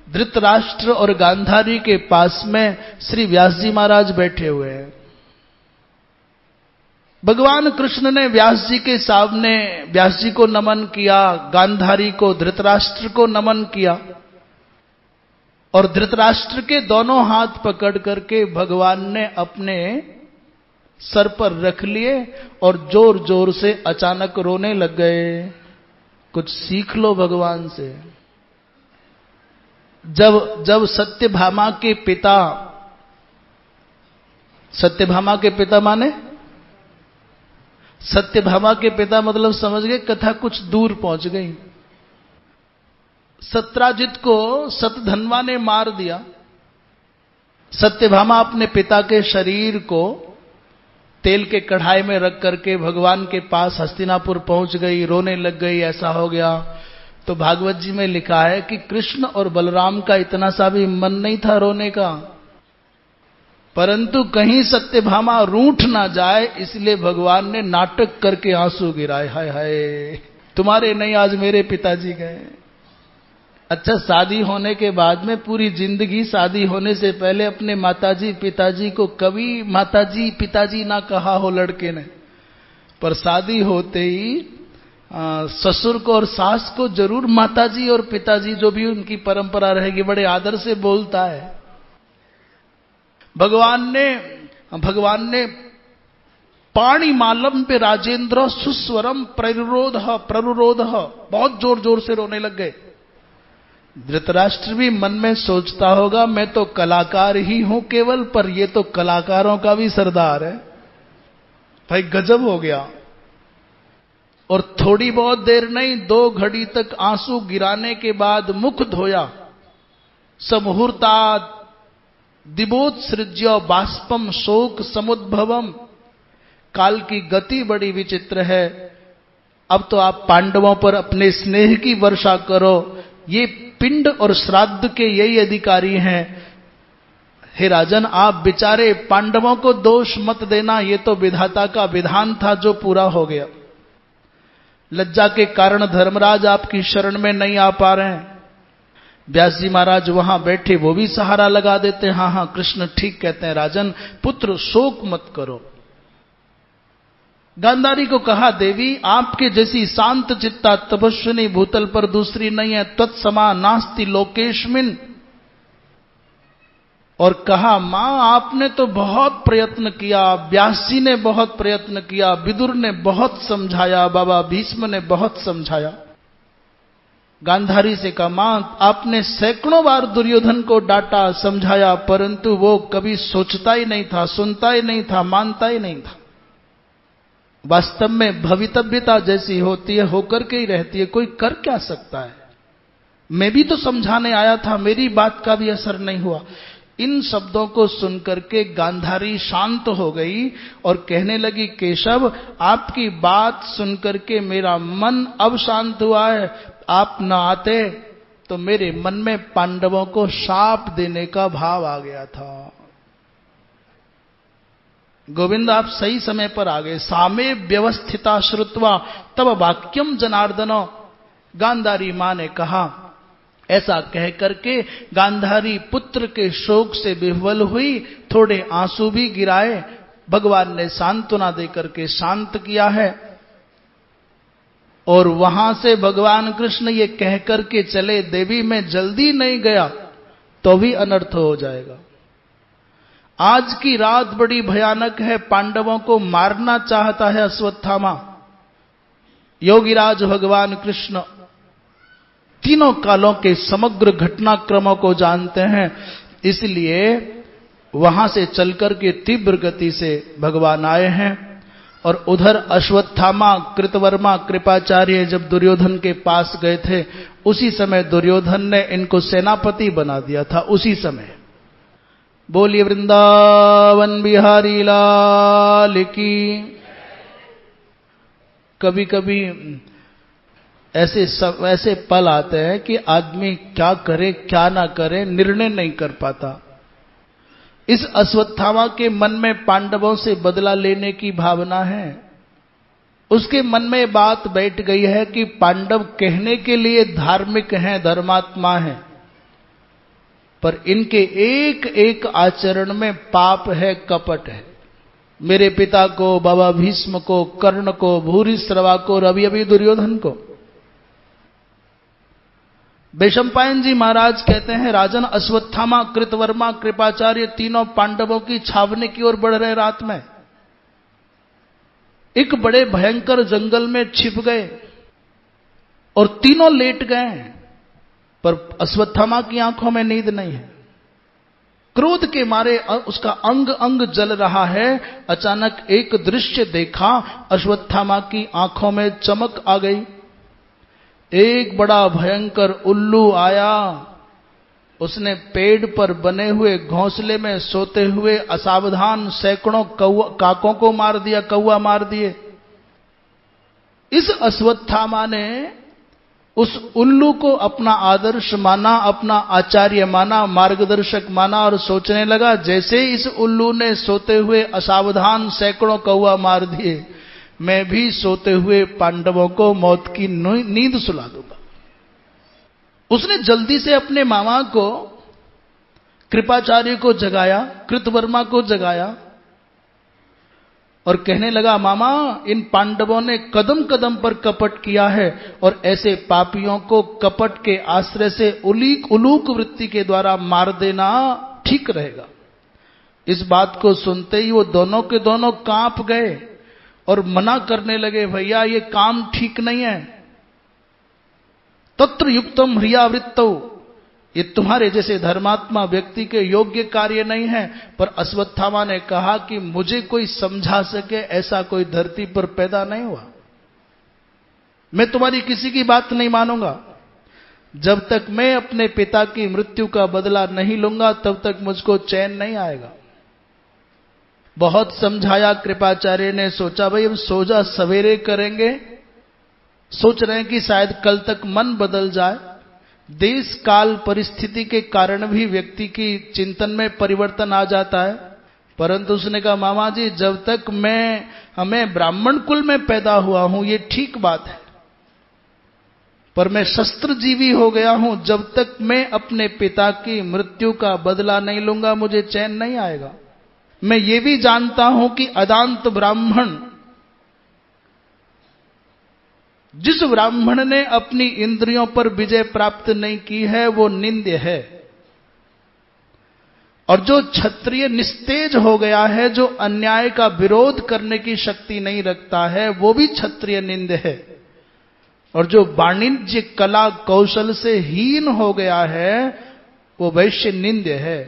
धृतराष्ट्र और गांधारी के पास में श्री व्यास जी महाराज बैठे हुए हैं। भगवान कृष्ण ने व्यास जी के सामने व्यास जी को नमन किया, गांधारी को, धृतराष्ट्र को नमन किया, और धृतराष्ट्र के दोनों हाथ पकड़ करके भगवान ने अपने सर पर रख लिए और जोर जोर से अचानक रोने लग गए। कुछ सीख लो भगवान से। जब सत्यभामा के पिता माने सत्यभामा के पिता मतलब समझ गए, कथा कुछ दूर पहुंच गई। सत्राजित को सतधन्वा ने मार दिया। सत्यभामा अपने पिता के शरीर को तेल के कढ़ाई में रख करके भगवान के पास हस्तिनापुर पहुंच गई, रोने लग गई। ऐसा हो गया तो भागवत जी में लिखा है कि कृष्ण और बलराम का इतना सा भी मन नहीं था रोने का, परंतु कहीं सत्यभामा रूठ ना जाए इसलिए भगवान ने नाटक करके आंसू गिराए। हाय हाय, तुम्हारे नहीं आज मेरे पिताजी गए। अच्छा, शादी होने के बाद में पूरी जिंदगी, शादी होने से पहले अपने माताजी पिताजी को कभी माताजी पिताजी ना कहा हो लड़के ने, पर शादी होते ही ससुर को और सास को जरूर माताजी और पिताजी, जो भी उनकी परंपरा रहेगी, बड़े आदर से बोलता है। भगवान ने पाणिमालम पे राजेंद्र सुस्वरम प्ररुरोध बहुत जोर जोर से रोने लग गए। धृतराष्ट्र भी मन में सोचता होगा, मैं तो कलाकार ही हूं केवल, पर ये तो कलाकारों का भी सरदार है। भाई गजब हो गया। और थोड़ी बहुत देर नहीं, 2 घड़ी तक आंसू गिराने के बाद मुख धोया। समुहूर्तात् दिवोत्सृज्य बाष्पम शोक समुद्भवम। काल की गति बड़ी विचित्र है। अब तो आप पांडवों पर अपने स्नेह की वर्षा करो, ये पिंड और श्राद्ध के यही अधिकारी हैं। हे राजन, आप बेचारे पांडवों को दोष मत देना, ये तो विधाता का विधान था जो पूरा हो गया। लज्जा के कारण धर्मराज आपकी शरण में नहीं आ पा रहे हैं। व्यास जी महाराज वहां बैठे, वो भी सहारा लगा देते हैं, हाँ हाँ कृष्ण ठीक कहते हैं राजन, पुत्र शोक मत करो। गांधारी को कहा, देवी आपके जैसी शांत चित्ता तपस्विनी भूतल पर दूसरी नहीं है, तत्समा नास्ति लोकेशमिन। और कहा, मां आपने तो बहुत प्रयत्न किया, व्यास जी ने बहुत प्रयत्न किया, विदुर ने बहुत समझाया, बाबा भीष्म ने बहुत समझाया। गांधारी से कहा, मां आपने सैकड़ों बार दुर्योधन को डांटा समझाया, परंतु वो कभी सोचता ही नहीं था, सुनता ही नहीं था, मानता ही नहीं था। वास्तव में भवितव्यता जैसी होती है होकर के ही रहती है, कोई कर क्या सकता है। मैं भी तो समझाने आया था, मेरी बात का भी असर नहीं हुआ। इन शब्दों को सुनकर के गांधारी शांत हो गई और कहने लगी, केशव आपकी बात सुनकर के मेरा मन अब शांत हुआ है। आप न आते तो मेरे मन में पांडवों को शाप देने का भाव आ गया था। गोविंद आप सही समय पर आ गए। सामे व्यवस्थिता श्रुत्वा तब वाक्यम जनार्दनो। गांधारी मां ने कहा, ऐसा कह करके गांधारी पुत्र के शोक से विह्वल हुई, थोड़े आंसू भी गिराए। भगवान ने सांत्वना देकर के शांत किया है। और वहां से भगवान कृष्ण ये कह करके चले, देवी मैं जल्दी नहीं गया तो भी अनर्थ हो जाएगा। आज की रात बड़ी भयानक है, पांडवों को मारना चाहता है अश्वत्थामा। योगीराज भगवान कृष्ण तीनों कालों के समग्र घटनाक्रमों को जानते हैं, इसलिए वहां से चलकर के तीव्र गति से भगवान आए हैं। और उधर अश्वत्थामा, कृतवर्मा, कृपाचार्य जब दुर्योधन के पास गए थे, उसी समय दुर्योधन ने इनको सेनापति बना दिया था। उसी समय बोलिए वृंदावन बिहारी लाल की। कभी कभी ऐसे पल आते हैं कि आदमी क्या करे क्या ना करे निर्णय नहीं कर पाता। इस अश्वत्थामा के मन में पांडवों से बदला लेने की भावना है। उसके मन में बात बैठ गई है कि पांडव कहने के लिए धार्मिक हैं, धर्मात्मा हैं, पर इनके एक एक आचरण में पाप है, कपट है। मेरे पिता को, बाबा भीष्म को, कर्ण को, भूरिश्रवा को और अभी अभी दुर्योधन को। वैशंपायन जी महाराज कहते हैं, राजन अश्वत्थामा, कृतवर्मा, कृपाचार्य तीनों पांडवों की छावनी की ओर बढ़ रहे। रात में एक बड़े भयंकर जंगल में छिप गए और तीनों लेट गए, पर अश्वत्थामा की आंखों में नींद नहीं है। क्रोध के मारे उसका अंग अंग जल रहा है। अचानक एक दृश्य देखा, अश्वत्थामा की आंखों में चमक आ गई। एक बड़ा भयंकर उल्लू आया, उसने पेड़ पर बने हुए घोंसले में सोते हुए असावधान सैकड़ों काकों को मार दिया, कौवा मार दिए। इस अश्वत्थामा ने उस उल्लू को अपना आदर्श माना, अपना आचार्य माना, मार्गदर्शक माना और सोचने लगा, जैसे इस उल्लू ने सोते हुए असावधान सैकड़ों कौवा मार दिए, मैं भी सोते हुए पांडवों को मौत की नींद सुला दूंगा। उसने जल्दी से अपने मामा को, कृपाचार्य को जगाया, कृतवर्मा को जगाया और कहने लगा, मामा इन पांडवों ने कदम कदम पर कपट किया है और ऐसे पापियों को कपट के आश्रय से उलूक वृत्ति के द्वारा मार देना ठीक रहेगा। इस बात को सुनते ही वो दोनों के दोनों कांप गए और मना करने लगे, भैया ये काम ठीक नहीं है। तत्र युक्तम ह्रियावृत्तौ, ये तुम्हारे जैसे धर्मात्मा व्यक्ति के योग्य कार्य नहीं है। पर अश्वत्थामा ने कहा कि मुझे कोई समझा सके ऐसा कोई धरती पर पैदा नहीं हुआ। मैं तुम्हारी किसी की बात नहीं मानूंगा। जब तक मैं अपने पिता की मृत्यु का बदला नहीं लूंगा तब तक मुझको चैन नहीं आएगा। बहुत समझाया कृपाचार्य ने, सोचा भाई हम सोजा सवेरे करेंगे सोच रहे हैं कि शायद कल तक मन बदल जाए। देश काल परिस्थिति के कारण भी व्यक्ति की चिंतन में परिवर्तन आ जाता है। परंतु उसने कहा, मामा जी, जब तक हमें ब्राह्मण कुल में पैदा हुआ हूं ये ठीक बात है, पर मैं शस्त्रजीवी हो गया हूं। जब तक मैं अपने पिता की मृत्यु का बदला नहीं लूंगा मुझे चैन नहीं आएगा। मैं ये भी जानता हूं कि अदांत ब्राह्मण, जिस ब्राह्मण ने अपनी इंद्रियों पर विजय प्राप्त नहीं की है वो निंद्य है, और जो क्षत्रिय निस्तेज हो गया है, जो अन्याय का विरोध करने की शक्ति नहीं रखता है, वो भी क्षत्रिय निंद्य है। और जो वाणिज्य कला कौशल से हीन हो गया है वो वैश्य निंद्य है।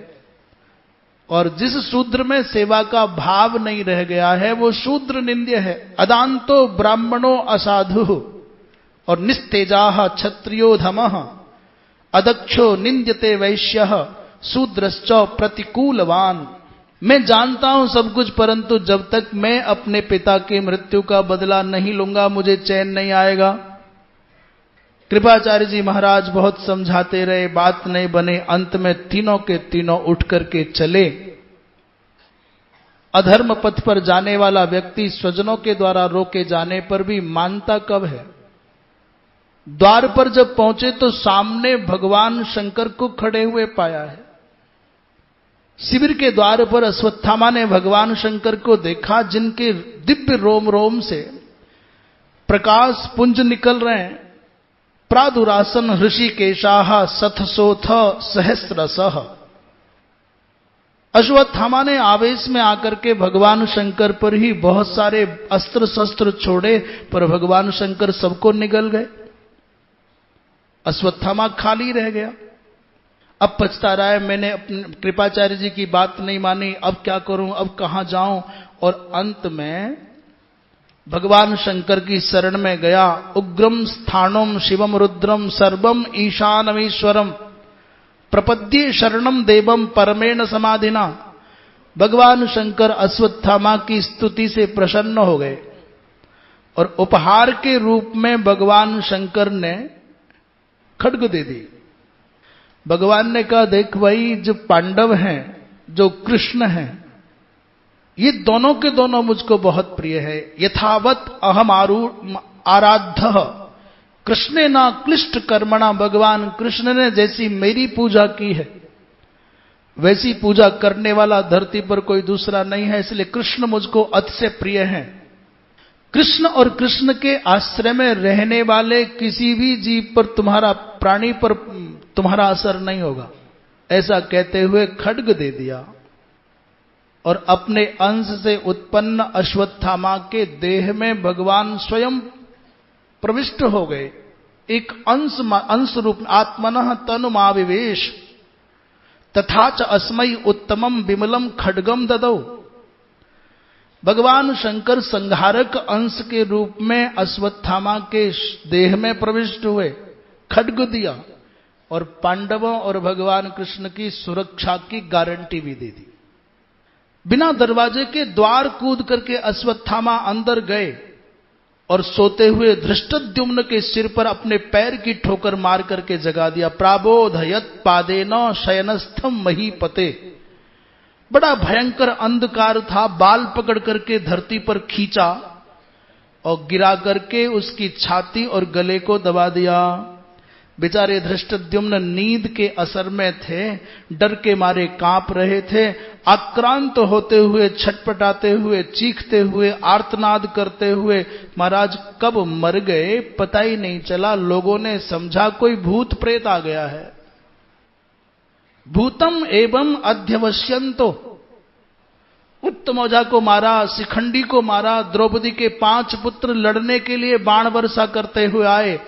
और जिस शूद्र में सेवा का भाव नहीं रह गया है वो शूद्र निंद्य है। अदांतो ब्राह्मणो असाधु और निस्तेजाः क्षत्रियो धमः अदक्षो निंद्यते वैश्यः शूद्रश्च प्रतिकूलवान। मैं जानता हूं सब कुछ, परंतु जब तक मैं अपने पिता की मृत्यु का बदला नहीं लूंगा मुझे चैन नहीं आएगा। कृपाचार्य जी महाराज बहुत समझाते रहे, बात नहीं बने। अंत में तीनों के तीनों उठ करके चले। अधर्म पथ पर जाने वाला व्यक्ति स्वजनों के द्वारा रोके जाने पर भी मानता कब है? द्वार पर जब पहुंचे तो सामने भगवान शंकर को खड़े हुए पाया है। शिविर के द्वार पर अश्वत्थामा ने भगवान शंकर को देखा, जिनके दिव्य रोम रोम से प्रकाश पुंज निकल रहे हैं। प्रादुरासन ऋषिकेशाः सथसोथ सहस्रशः। अश्वत्थामा ने आवेश में आकर के भगवान शंकर पर ही बहुत सारे अस्त्र शस्त्र छोड़े, पर भगवान शंकर सबको निगल गए। अश्वत्थामा खाली रह गया। अब पछता रहा है, मैंने अपने कृपाचार्य जी की बात नहीं मानी, अब क्या करूं, अब कहां जाऊं। और अंत में भगवान शंकर की शरण में गया। उग्रम स्थानम शिवम रुद्रम सर्वम ईशानमीश्वरम प्रपद्ये शरणम देवम परमेण समाधिना। भगवान शंकर अश्वत्थामा की स्तुति से प्रसन्न हो गए और उपहार के रूप में भगवान शंकर ने खड्ग दे दी। भगवान ने कहा, देख भाई, जो पांडव हैं, जो कृष्ण हैं, ये दोनों के दोनों मुझको बहुत प्रिय है। यथावत अहम आराध्य कृष्णे ना क्लिष्ट कर्मणा। भगवान कृष्ण ने जैसी मेरी पूजा की है वैसी पूजा करने वाला धरती पर कोई दूसरा नहीं है, इसलिए कृष्ण मुझको अतिशय प्रिय हैं। कृष्ण और कृष्ण के आश्रय में रहने वाले किसी भी जीव पर, तुम्हारा प्राणी पर तुम्हारा असर नहीं होगा। ऐसा कहते हुए खड्ग दे दिया और अपने अंश से उत्पन्न अश्वत्थामा के देह में भगवान स्वयं प्रविष्ट हो गए। एक अंश रूप आत्मनः तनुमाविवेश तथा च अस्मै उत्तमम विमलम खड्गम ददौ। भगवान शंकर संहारक अंश के रूप में अश्वत्थामा के देह में प्रविष्ट हुए, खड्ग दिया और पांडवों और भगवान कृष्ण की सुरक्षा की गारंटी भी दे दी। बिना दरवाजे के द्वार कूद करके अश्वत्थामा अंदर गए और सोते हुए धृष्टद्युम्न के सिर पर अपने पैर की ठोकर मार करके जगा दिया। प्राबोधयत पादेन शयनस्थम महीपते। बड़ा भयंकर अंधकार था। बाल पकड़ करके धरती पर खींचा और गिरा करके उसकी छाती और गले को दबा दिया। बेचारे धृष्टद्युम्न नींद के असर में थे, डर के मारे कांप रहे थे। आक्रांत होते हुए, छटपटाते हुए, चीखते हुए, आर्तनाद करते हुए महाराज कब मर गए पता ही नहीं चला। लोगों ने समझा कोई भूत प्रेत आ गया है। भूतम एवं अध्यवश्यंतो। उत्तमौजा को मारा, शिखंडी को मारा, द्रौपदी के 5 पुत्र लड़ने के लिए बाण वर्षा करते हुए आए।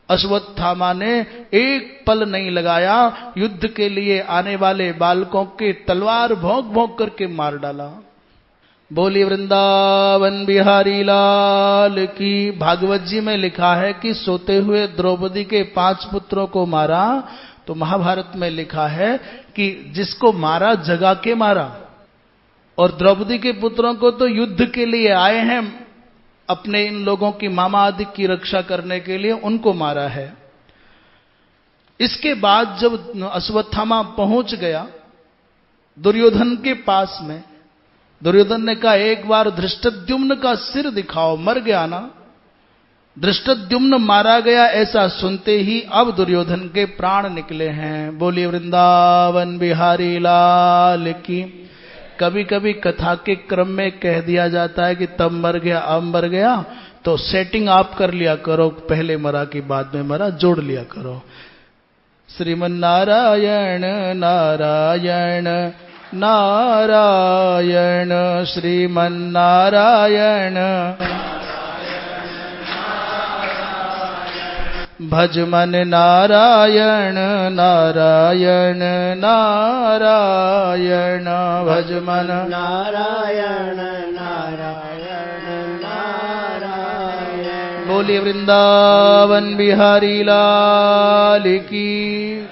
अश्वत्थामा ने एक पल नहीं लगाया, युद्ध के लिए आने वाले बालकों के तलवार भोंक भोंक करके मार डाला। बोली वृंदावन बिहारी लाल की। भागवत जी में लिखा है कि सोते हुए द्रौपदी के 5 पुत्रों को मारा, तो महाभारत में लिखा है कि जिसको मारा जगा के मारा। और द्रौपदी के पुत्रों को तो युद्ध के लिए आए हैं, अपने इन लोगों की मामादि की रक्षा करने के लिए उनको मारा है। इसके बाद जब अश्वत्थामा पहुंच गया दुर्योधन के पास में, दुर्योधन ने कहा एक बार धृष्टद्युम्न का सिर दिखाओ, मर गया ना। धृष्टद्युम्न मारा गया ऐसा सुनते ही अब दुर्योधन के प्राण निकले हैं। बोलिए वृंदावन बिहारी लाल की। कभी कभी कथा के क्रम में कह दिया जाता है कि तब मर गया अब मर गया, तो सेटिंग आप कर लिया करो, पहले मरा कि बाद में मरा, जोड़ लिया करो। श्रीमन नारायण नारायण नारायण श्रीमन नारायण भजमन नारायण नारायण नारायण भजमन नारायण नारायण नारायण। बोलिए वृंदावन बिहारी लाल की।